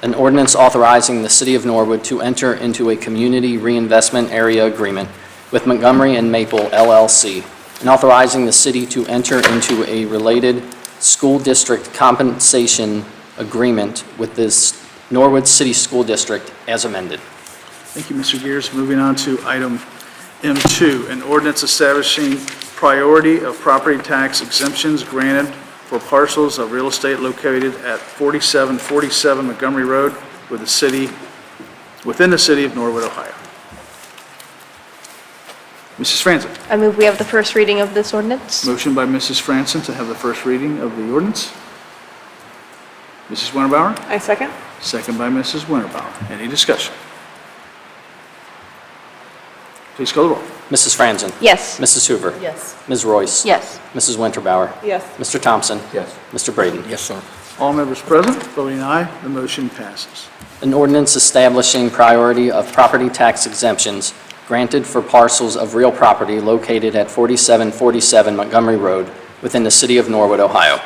An ordinance authorizing the City of Norwood to enter into a community reinvestment area agreement with Montgomery and Maple LLC, and authorizing the city to enter into a related school district compensation agreement with this Norwood City School District as amended. Thank you, Mr. Gears. Moving on to item M2, an ordinance establishing priority of property tax exemptions granted for parcels of real estate located at 4747 Montgomery Road within the city of Norwood, Ohio. Mrs. Franzen. I move we have the first reading of this ordinance. Motion by Mrs. Franzen to have the first reading of the ordinance. Mrs. Winterbauer. I second. Second by Mrs. Winterbauer. Any discussion? Please call the roll. Mrs. Franzen? Yes. Mrs. Hoover? Yes. Ms. Royce? Yes. Mrs. Winterbauer? Yes. Mr. Thompson? Yes. Mr. Braden? Yes, sir. All members present, voting aye, the motion passes. An ordinance establishing priority of property tax exemptions granted for parcels of real property located at 4747 Montgomery Road within the city of Norwood, Ohio.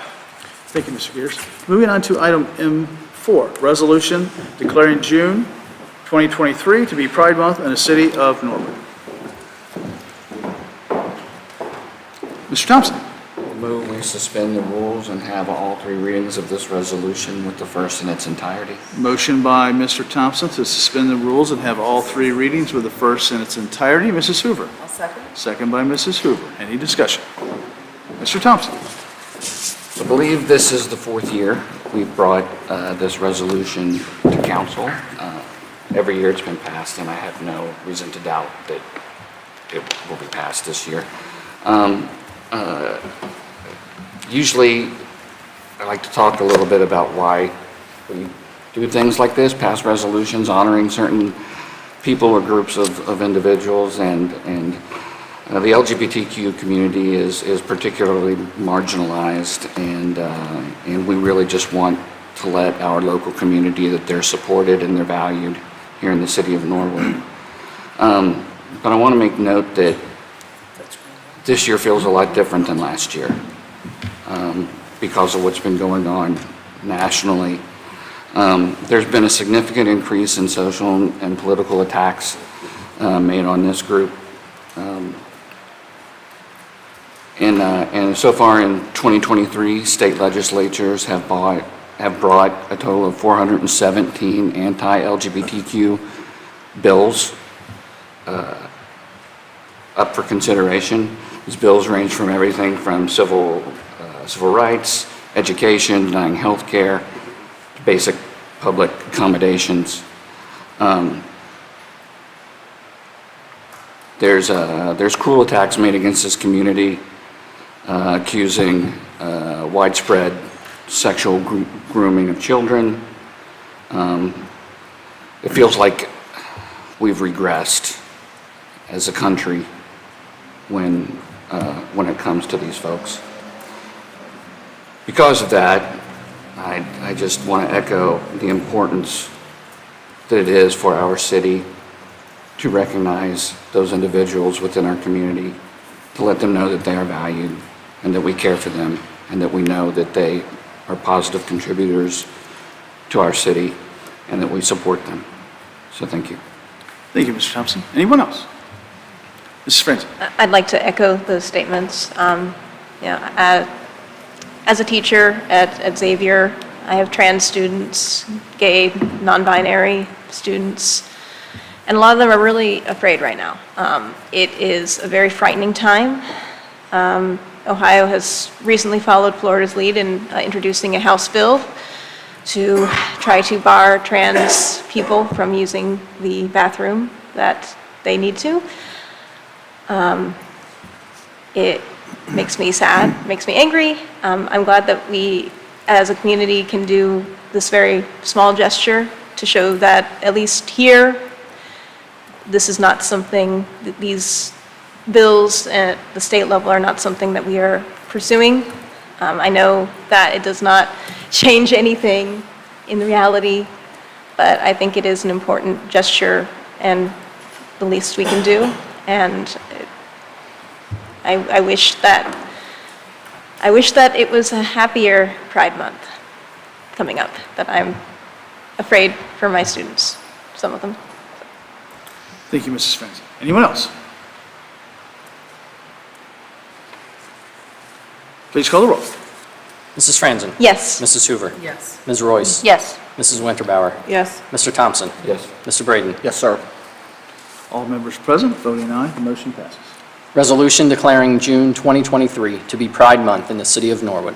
Thank you, Mr. Gears. Moving on to item M4, resolution declaring June 2023 to be Pride Month in the city of Norwood. Mr. Thompson. Move we suspend the rules and have all three readings of this resolution with the first in its entirety. Motion by Mr. Thompson to suspend the rules and have all three readings with the first in its entirety. Mrs. Hoover. I'll second. Second by Mrs. Hoover. Any discussion? Mr. Thompson. I believe this is the fourth year we've brought this resolution to council. Every year it's been passed, and I have no reason to doubt that it will be passed this year. Usually, I like to talk a little bit about why we do things like this, pass resolutions honoring certain people or groups of individuals, and the LGBTQ community is particularly marginalized, and we really just want to let our local community that they're supported and they're valued here in the city of Norwood. But I want to make note that this year feels a lot different than last year because of what's been going on nationally. There's been a significant increase in social and political attacks made on this group. And so far in 2023, state legislatures have brought a total of 417 anti-LGBTQ bills up for consideration. These bills range from everything from civil rights, education, denying health care, to basic public accommodations. There's cruel attacks made against this community, accusing widespread sexual grooming of children. It feels like we've regressed as a country when it comes to these folks. Because of that, I just want to echo the importance that it is for our city to recognize those individuals within our community, to let them know that they are valued and that we care for them and that we know that they are positive contributors to our city and that we support them. So thank you. Thank you, Mr. Thompson. Anyone else? Mrs. Franzen. I'd like to echo those statements. As a teacher at Xavier, I have trans students, gay, non-binary students, and a lot of them are really afraid right now. It is a very frightening time. Ohio has recently followed Florida's lead in introducing a House bill to try to bar trans people from using the bathroom that they need to. It makes me sad, makes me angry. I'm glad that we, as a community, can do this very small gesture to show that, at least here, this is not something that these bills at the state level are not something that we are pursuing. I know that it does not change anything in reality, but I think it is an important gesture and the least we can do. And I wish that it was a happier Pride Month coming up, but I'm afraid for my students, some of them. Thank you, Mrs. Franzen. Anyone else? Please call the roll. Mrs. Franzen? Yes. Mrs. Hoover? Yes. Ms. Royce? Yes. Mrs. Winterbauer? Yes. Mr. Thompson? Yes. Mr. Braden? Yes, sir. All members present, voting aye, the motion passes. Resolution declaring June 2023 to be Pride Month in the city of Norwood.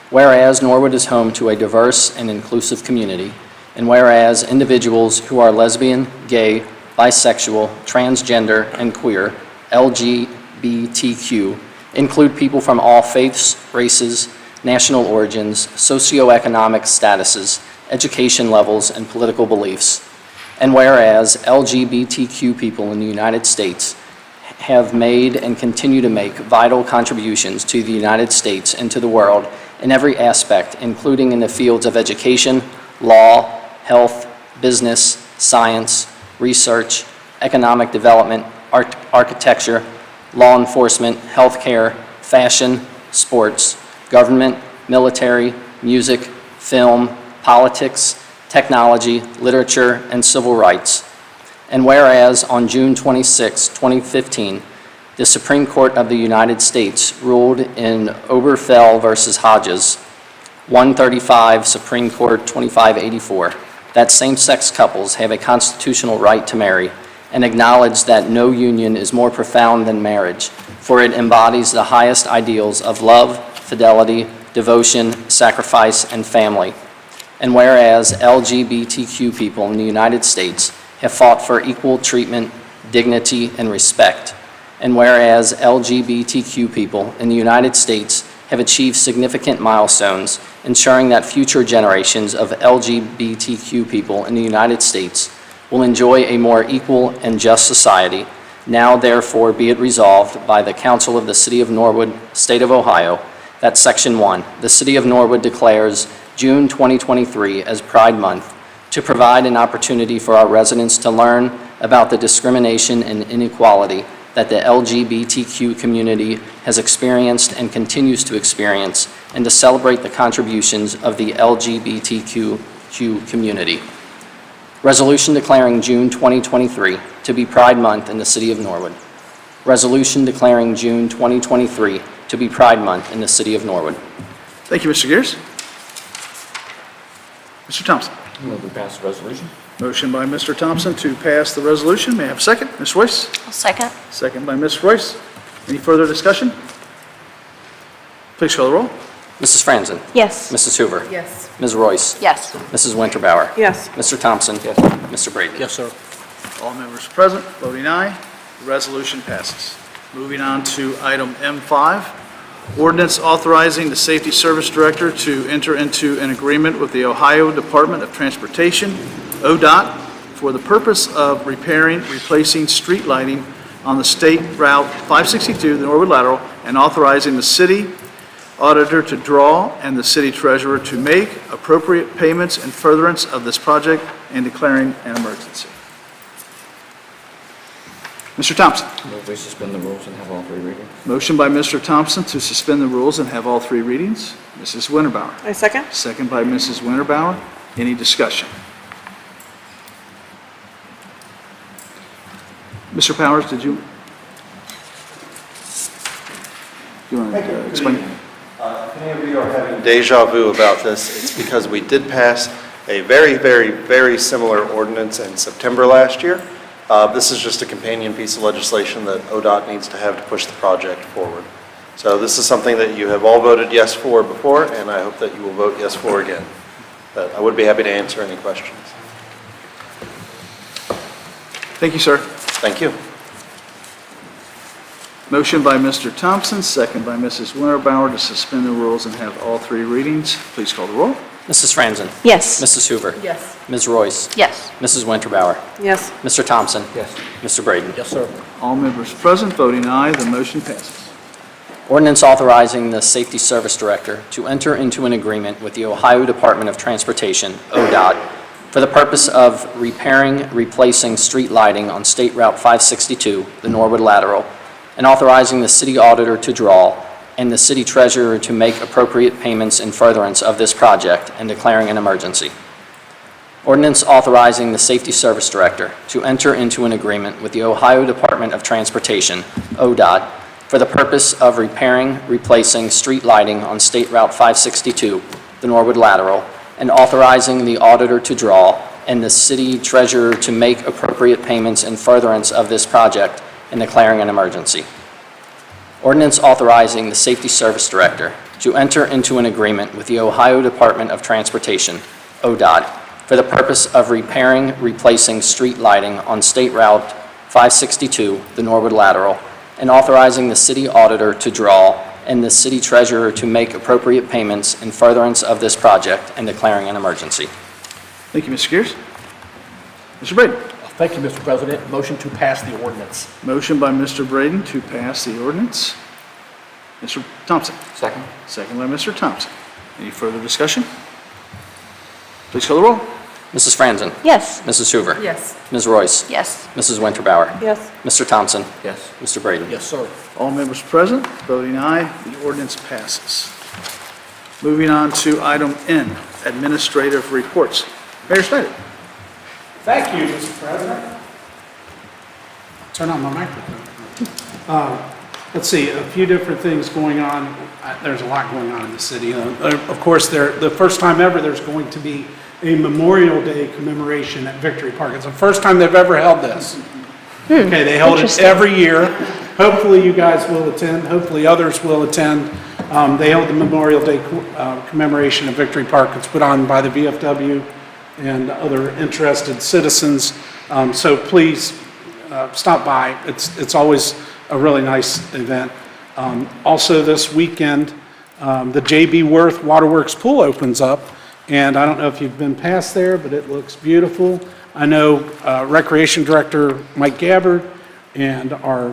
Whereas Norwood is home to a diverse and inclusive community, and whereas individuals who are lesbian, gay, bisexual, transgender, and queer, LGBTQ, include people from all faiths, races, national origins, socioeconomic statuses, education levels, and political beliefs. And whereas LGBTQ people in the United States have made and continue to make vital contributions to the United States and to the world in every aspect, including in the fields of education, law, health, business, science, research, economic development, architecture, law enforcement, healthcare, fashion, sports, government, military, music, film, politics, technology, literature, and civil rights. And whereas on June 26, 2015, the Supreme Court of the United States ruled in Oberfell versus Hodges, 135 Supreme Court 2584, that same-sex couples have a constitutional right to marry, and acknowledged that no union is more profound than marriage, for it embodies the highest ideals of love, fidelity, devotion, sacrifice, and family. And whereas LGBTQ people in the United States have fought for equal treatment, dignity, and respect, and whereas LGBTQ people in the United States have achieved significant milestones ensuring that future generations of LGBTQ people in the United States will enjoy a more equal and just society, now therefore be it resolved by the Council of the City of Norwood, State of Ohio, that Section 1, the City of Norwood declares June 2023 as Pride Month to provide an opportunity for our residents to learn about the discrimination and inequality that the LGBTQ community has experienced and continues to experience, and to celebrate the contributions of the LGBTQ community. Resolution declaring June 2023 to be Pride Month in the City of Norwood. Resolution declaring June 2023 to be Pride Month in the City of Norwood. Thank you, Mr. Gears. Mr. Thompson. Move we pass the resolution. Motion by Mr. Thompson to pass the resolution. May I have a second? Ms. Royce? I'll second. Second by Ms. Royce. Any further discussion? Please call the roll. Mrs. Franzen? Yes. Mrs. Hoover? Yes. Ms. Royce? Yes. Mrs. Winterbauer? Yes. Mr. Thompson? Yes. Mr. Braden? Yes, sir. All members present, voting aye. The resolution passes. Moving on to item M5, ordinance authorizing the Safety Service Director to enter into an agreement with the Ohio Department of Transportation, ODOT, for the purpose of repairing, replacing street lighting on the State Route 562, the Norwood Lateral, and authorizing the city auditor to draw and the city treasurer to make appropriate payments in furtherance of this project and declaring an emergency. Mr. Thompson. Move we suspend the rules and have all three readings. Motion by Mr. Thompson to suspend the rules and have all three readings. Mrs. Winterbauer. I second. Second by Mrs. Winterbauer. Any discussion? Mr. Powers, did you want to explain? If any of you are having deja vu about this, it's because we did pass a very, very, very similar ordinance in September last year. This is just a companion piece of legislation that ODOT needs to have to push the project forward. So this is something that you have all voted yes for before, and I hope that you will vote yes for again. But I would be happy to answer any questions. Thank you, sir. Thank you. Motion by Mr. Thompson, second by Mrs. Winterbauer to suspend the rules and have all three readings. Please call the roll. Mrs. Franzen? Yes. Mrs. Hoover? Yes. Ms. Royce? Yes. Mrs. Winterbauer, Yes. Mr. Thompson, Yes. Mr. Braden. Yes, sir. All members present voting aye, the motion passes. Ordinance authorizing the Safety Service Director to enter into an agreement with the Ohio Department of Transportation, ODOT, for the purpose of repairing, replacing street lighting on State Route 562, the Norwood Lateral, and authorizing the city auditor to draw and the city treasurer to make appropriate payments in furtherance of this project and declaring an emergency. Ordinance authorizing the Safety Service Director to enter into an agreement with the Ohio Department of Transportation, ODOT, for the purpose of repairing, replacing street lighting on State Route 562, the Norwood Lateral, and authorizing the auditor to draw and the city treasurer to make appropriate payments in furtherance of this project and declaring an emergency. Ordinance authorizing the Safety Service Director to enter into an agreement with the Ohio Department of Transportation, ODOT, for the purpose of repairing, replacing street lighting on State Route 562, the Norwood Lateral, and authorizing the city auditor to draw and the city treasurer to make appropriate payments in furtherance of this project and declaring an emergency. Thank you, Mr. Gears. Mr. Braden. Thank you, Mr. President. Motion to pass the ordinance. Motion by Mr. Braden to pass the ordinance. Mr. Thompson. Second? Second by Mr. Thompson. Any further discussion? Please call the roll. Mrs. Franzen. Yes. Mrs. Hoover. Yes. Ms. Royce. Yes. Mrs. Winterbauer. Yes. Mr. Thompson. Yes. Mr. Braden. Yes, sir. All members present, voting aye, the ordinance passes. Moving on to item N, administrative reports. Mayor Snyder. Thank you, Mr. President. Turn on my microphone. Let's see, a few different things going on. There's a lot going on in the city. Of course, the first time ever, there's going to be a Memorial Day commemoration at Victory Park. It's the first time they've ever held this. Okay, they hold it every year. Hopefully you guys will attend. Hopefully others will attend. They hold the Memorial Day commemoration at Victory Park. It's put on by the VFW and other interested citizens. So please stop by. It's always a really nice event. Also this weekend, the J.B. Worth Waterworks Pool opens up. And I don't know if you've been past there, but it looks beautiful. I know Recreation Director Mike Gabbard and our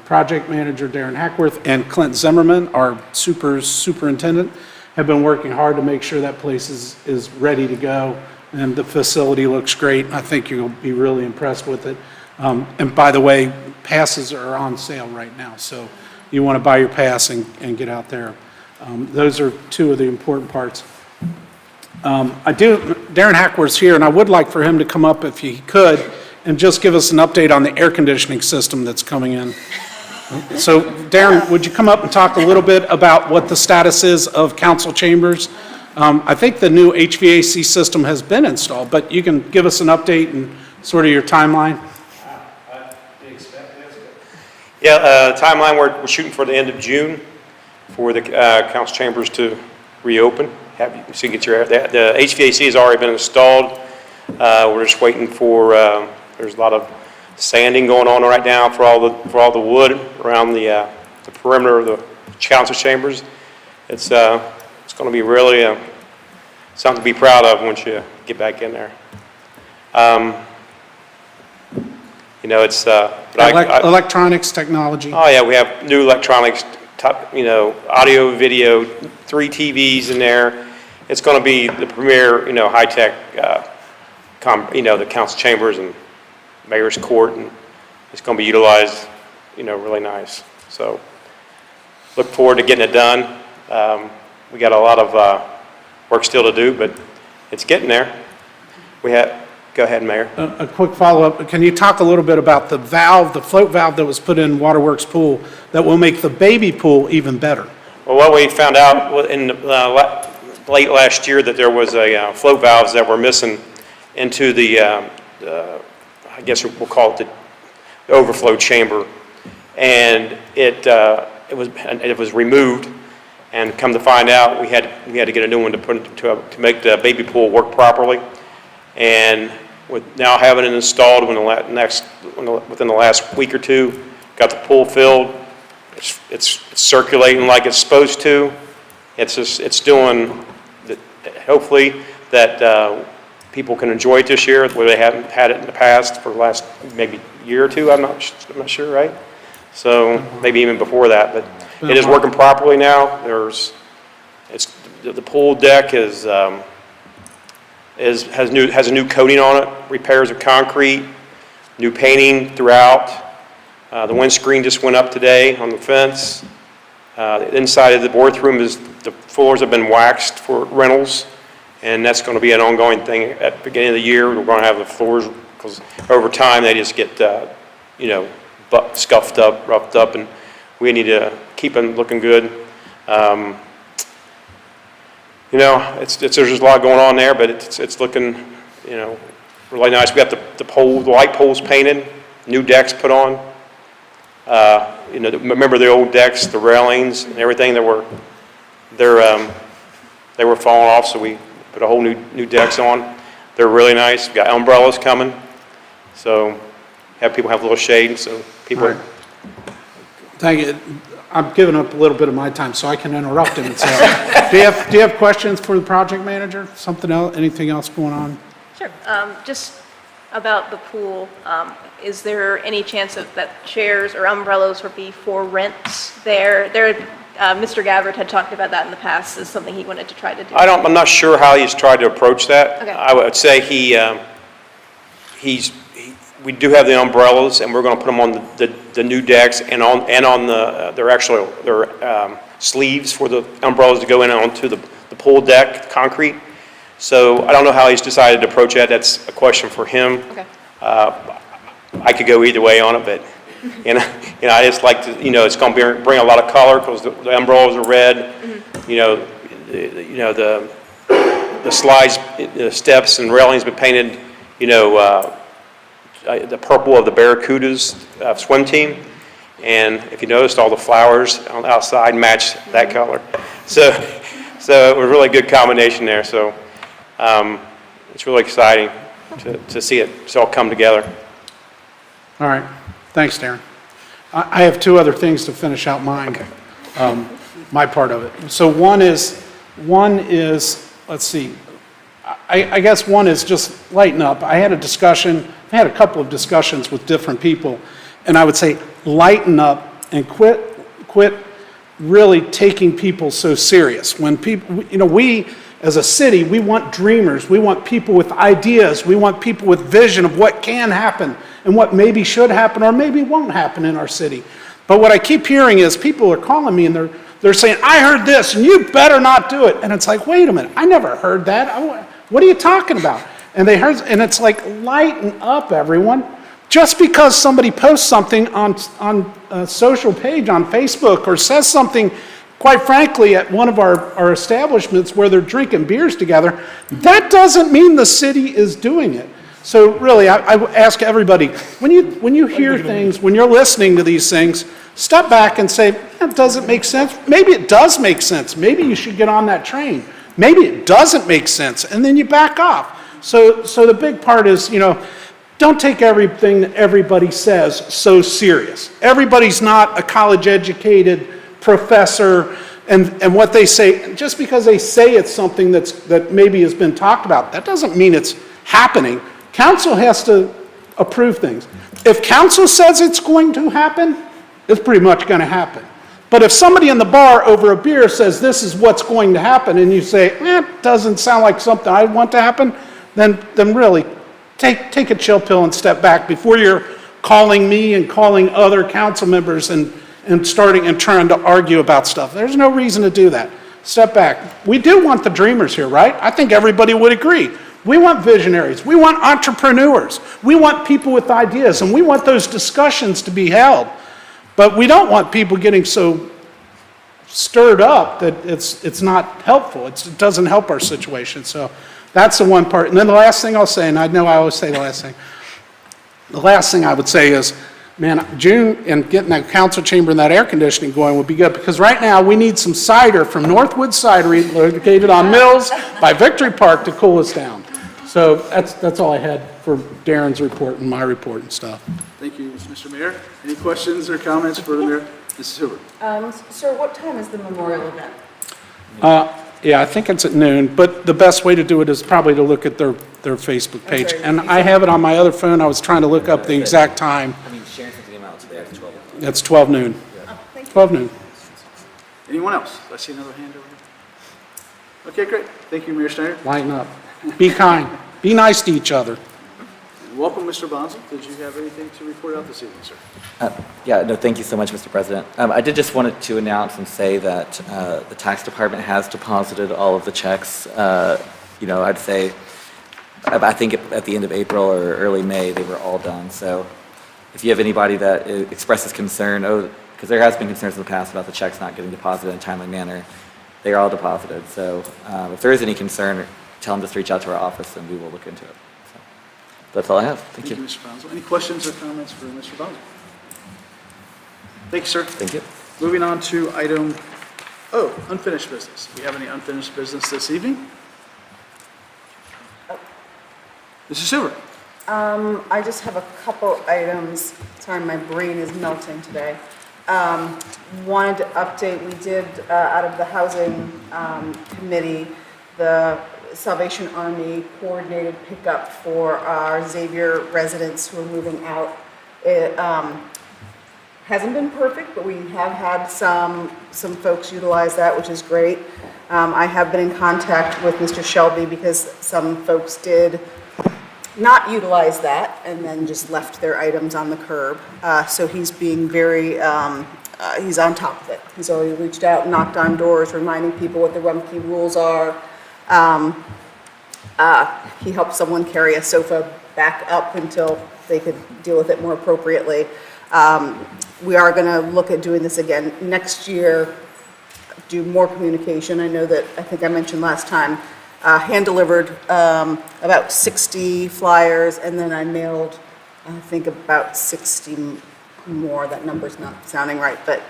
project manager Darren Hackworth and Clint Zimmerman, our superintendent, have been working hard to make sure that place is ready to go. And the facility looks great. I think you'll be really impressed with it. And by the way, passes are on sale right now. So you want to buy your pass and get out there. Those are two of the important parts. Darren Hackworth's here, and I would like for him to come up if he could and just give us an update on the air conditioning system that's coming in. So Darren, would you come up and talk a little bit about what the status is of council chambers? I think the new HVAC system has been installed, but you can give us an update and sort of your timeline. Yeah, timeline, we're shooting for the end of June for the council chambers to reopen. So you get your, the HVAC has already been installed. We're just waiting for, there's a lot of sanding going on right now for all the wood around the perimeter of the council chambers. It's going to be really something to be proud of once you get back in there. You know, it's electronics technology. Oh yeah, we have new electronics, audio, video, 3 TVs in there. It's going to be the premier, high-tech, the council chambers and mayor's court, and it's going to be utilized, really nice. So look forward to getting it done. We got a lot of work still to do, but it's getting there. Go ahead, Mayor. A quick follow-up. Can you talk a little bit about the valve, the float valve that was put in Waterworks Pool that will make the baby pool even better? Well, what we found out in late last year that there was a float valves that were missing into the, I guess we'll call it the overflow chamber, and it was removed. And come to find out, we had to get a new one to make the baby pool work properly. And with now having it installed within the last week or two, got the pool filled. It's circulating like it's supposed to. It's doing. Hopefully that people can enjoy it this year, where they haven't had it in the past for the last maybe year or two, I'm not sure, right? So maybe even before that, but it is working properly now. The pool deck has a new coating on it, repairs of concrete, new painting throughout. The windscreen just went up today on the fence. The inside of the bathroom the floors have been waxed for rentals, and that's going to be an ongoing thing at the beginning of the year. We're going to have the floors, because over time they just get, scuffed up, roughed up, and we need to keep them looking good. There's just a lot going on there, but it's looking, really nice. We got the light poles painted, new decks put on. Remember the old decks, the railings and everything they were falling off, so we put a whole new decks on. They're really nice. We got umbrellas coming, so people have a little shade, so people. Right. Thank you. I'm giving up a little bit of my time, so I can interrupt him and say, do you have questions for the project manager? Something else? Anything else going on? Sure. Just about the pool, is there any chance that chairs or umbrellas would be for rents there? Mr. Gabbard had talked about that in the past as something he wanted to try to do. I'm not sure how he's tried to approach that. Okay. I would say we do have the umbrellas, and we're going to put them on the new decks and on their sleeves for the umbrellas to go in onto the pool deck concrete. So I don't know how he's decided to approach that. That's a question for him. Okay. I could go either way on it, but I just like to, it's going to bring a lot of color, because the umbrellas are red. The slides, the steps and railings been painted, the purple of the Barracudas swim team, and if you noticed, all the flowers on the outside match that color. So it was a really good combination there. So it's really exciting to see it all come together. All right. Thanks, Darren. I have two other things to finish out mine, my part of it. So one is, let's see, I guess one is just lighten up. I had a couple of discussions with different people, and I would say lighten up and quit really taking people so serious. When people, we as a city, we want dreamers, we want people with ideas, we want people with vision of what can happen and what maybe should happen or maybe won't happen in our city. But what I keep hearing is people are calling me and they're saying, I heard this and you better not do it. And it's like, wait a minute, I never heard that. What are you talking about? And it's like, lighten up, everyone. Just because somebody posts something on a social page on Facebook or says something, quite frankly, at one of our establishments where they're drinking beers together, that doesn't mean the city is doing it. So really, I ask everybody, when you hear things, when you're listening to these things, step back and say, does it make sense? Maybe it does make sense. Maybe you should get on that train. Maybe it doesn't make sense, and then you back off. So the big part is, don't take everything that everybody says so serious. Everybody's not a college-educated professor, and what they say, just because they say it's something that maybe has been talked about, that doesn't mean it's happening. Council has to approve things. If council says it's going to happen, it's pretty much going to happen. But if somebody in the bar over a beer says this is what's going to happen, and you say, it doesn't sound like something I want to happen, then really take a chill pill and step back before you're calling me and calling other council members and starting and trying to argue about stuff. There's no reason to do that. Step back. We do want the dreamers here, right? I think everybody would agree. We want visionaries. We want entrepreneurs. We want people with ideas, and we want those discussions to be held. But we don't want people getting so stirred up that it's not helpful. It doesn't help our situation. So that's the one part. And then the last thing I'll say, and I know I always say the last thing. The last thing I would say is, man, June and getting that council chamber and that air conditioning going would be good, because right now we need some cider from Norwood Cidery located on Mills by Victory Park to cool us down. So that's all I had for Darren's report and my report and stuff. Thank you, Mr. Mayor. Any questions or comments for the mayor? Mrs. Hoover. Sir, what time is the memorial event? Yeah, I think it's at noon, but the best way to do it is probably to look at their Facebook page. right. And I have it on my other phone. I was trying to look up the exact time. I mean, Sharon sent the email today at 12 o'clock. It's 12 noon. 12 noon. Anyone else? I see another hand over here. Okay, great. Thank you, Mayor Schneider. Lighten up. Be kind. Be nice to each other. And welcome, Mr. Bonzo. Did you have anything to report out this evening, sir? Yeah, no, thank you so much, Mr. President. I did just wanted to announce and say that the tax department has deposited all of the checks. You know, I'd say, I think at the end of April or early May, they were all done. So if you have anybody that expresses concern, because there has been concerns in the past about the checks not getting deposited in a timely manner, they are all deposited. So if there is any concern, tell them just to reach out to our office and we will look into it. So that's all I have. Thank you. Mr. Bonzo. Any questions or comments for Mr. Bonzo? Thank you, sir. Thank you. Moving on to item, unfinished business. Do we have any unfinished business this evening? Mrs. Silver. I just have a couple items. Sorry, my brain is melting today. Wanted to update, we did, out of the Housing Committee, the Salvation Army coordinated pickup for our Xavier residents who are moving out. It hasn't been perfect, but we have had some folks utilize that, which is great. I have been in contact with Mr. Shelby because some folks did not utilize that and then just left their items on the curb. So he's being very, he's on top of it. He's already reached out, knocked on doors, reminding people what the Rumpke rules are. He helped someone carry a sofa back up until they could deal with it more appropriately. We are going to look at doing this again next year, do more communication. I know that, I think I mentioned last time, hand-delivered about 60 flyers, and then I mailed, I think, about 60 more. That number's not sounding right, but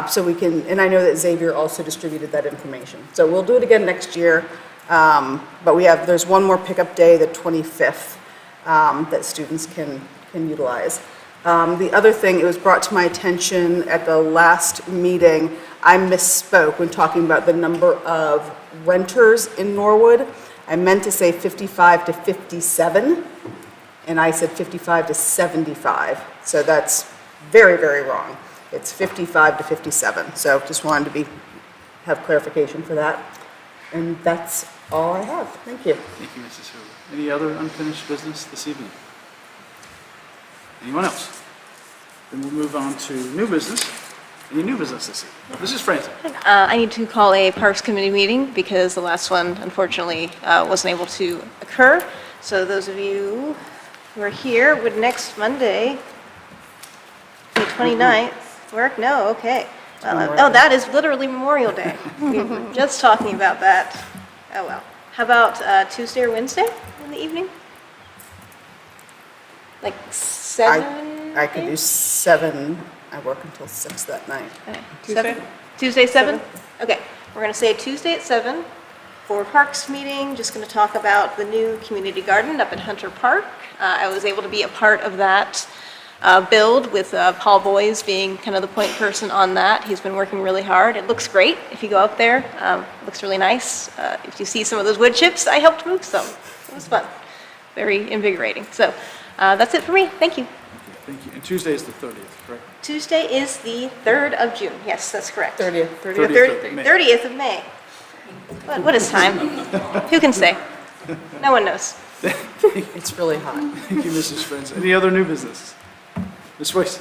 so we can, and I know that Xavier also distributed that information. So we'll do it again next year, but there's one more pickup day, the 25th, that students can utilize. The other thing, it was brought to my attention at the last meeting, I misspoke when talking about the number of renters in Norwood. I meant to say 55 to 57, and I said 55 to 75. So that's very, very wrong. It's 55 to 57. So just wanted to have clarification for that. And that's all I have. Thank you. Thank you, Mrs. Hoover. Any other unfinished business this evening? Anyone else? Then we'll move on to new business. Any new business this evening? Mrs. Franzen. I need to call a Parks Committee meeting because the last one, unfortunately, wasn't able to occur. So those of you who are here, would next Monday, the 29th, work? No, okay. Well, that is literally Memorial Day. We were just talking about that. Oh, well. How about Tuesday or Wednesday in the evening? Like 7? I could do 7. I work until 6 that night. Okay. 7? Tuesday, 7? Okay, we're going to say Tuesday at 7 for Parks meeting, just going to talk about the new community garden up at Hunter Park. I was able to be a part of that build with Paul Boyes being kind of the point person on that. He's been working really hard. It looks great if you go up there. It looks really nice. If you see some of those wood chips, I helped move some. It was fun. Very invigorating. So that's it for me. Thank you. Thank you. And Tuesday is the 30th, correct? Tuesday is the 3rd of June. Yes, that's correct. 30th. 30th of May. What is time? Who can say? No one knows. It's really hot. Thank you, Mrs. Franzen. Any other new business? Ms. Royce.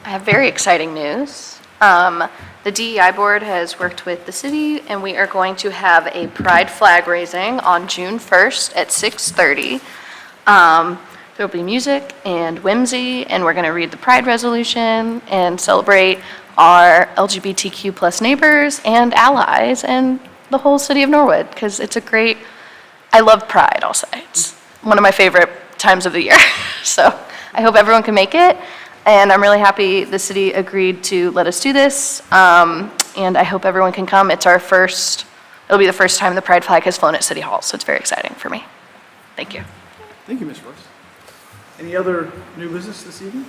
I have very exciting news. The DEI board has worked with the city, and we are going to have a pride flag raising on June 1st at 6:30. There'll be music and whimsy, and we're going to read the pride resolution and celebrate our LGBTQ plus neighbors and allies and the whole city of Norwood, because it's I love pride, I'll say. It's one of my favorite times of the year. So I hope everyone can make it. And I'm really happy the city agreed to let us do this. And I hope everyone can come. It'll be the first time the pride flag has flown at City Hall. So it's very exciting for me. Thank you. Thank you, Ms. Royce. Any other new business this evening?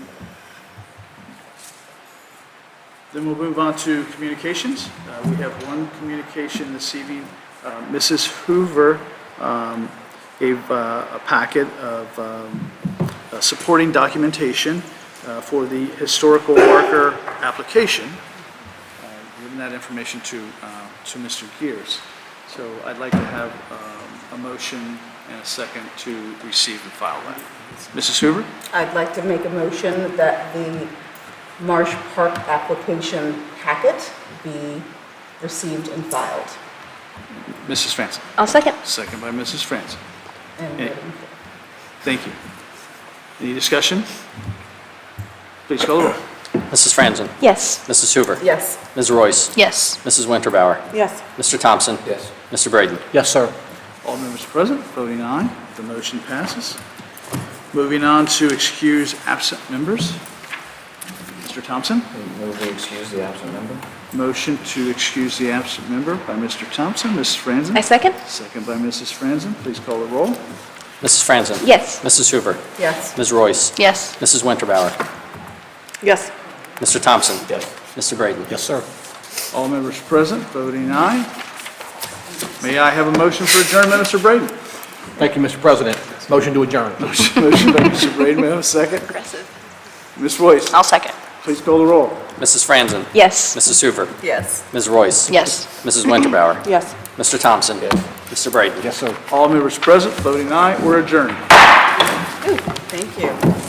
Then we'll move on to communications. We have one communication this evening Mrs. Hoover gave a packet of supporting documentation for the historical marker application, giving that information to Mr. Gears. So I'd like to have a motion and a second to receive and file that. Mrs. Hoover? I'd like to make a motion that the Marsh Park application packet be received and filed. Mrs. Franson? I'll second. Second by Mrs. Franson. And Any- Thank you. Any discussion? Please call the roll. Mrs. Franzen? Yes. Mrs. Hoover? Yes. Ms. Royce? Yes. Mrs. Winterbauer? Yes. Mr. Thompson? Yes. Mr. Braden? Yes, sir. All members present, voting aye. The motion passes. Moving on to excuse absent members. Mr. Thompson? Move to excuse the absent member. Motion to excuse the absent member by Mr. Thompson. Mrs. Franzen? I second. Second by Mrs. Franzen. Please call the roll. Mrs. Franzen? Yes. Mrs. Hoover? Yes. Ms. Royce? Yes. Mrs. Winterbauer? Yes. Mr. Thompson? Yes. Mr. Braden? Yes, sir. All members present, voting aye. May I have a motion for adjournment, Mr. Braden? Thank you, Mr. President. Motion to adjourn. Motion by Mr. Braden. May I have a second? Aggressive. Ms. Royce? I'll second. Please call the roll. Mrs. Franzen? Yes. Mrs. Hoover? Yes. Ms. Royce? Yes. Mrs. Winterbauer? Yes. Mr. Thompson? Mr. Braden? Yes, sir. All members present, voting aye. We're adjourned. Thank you.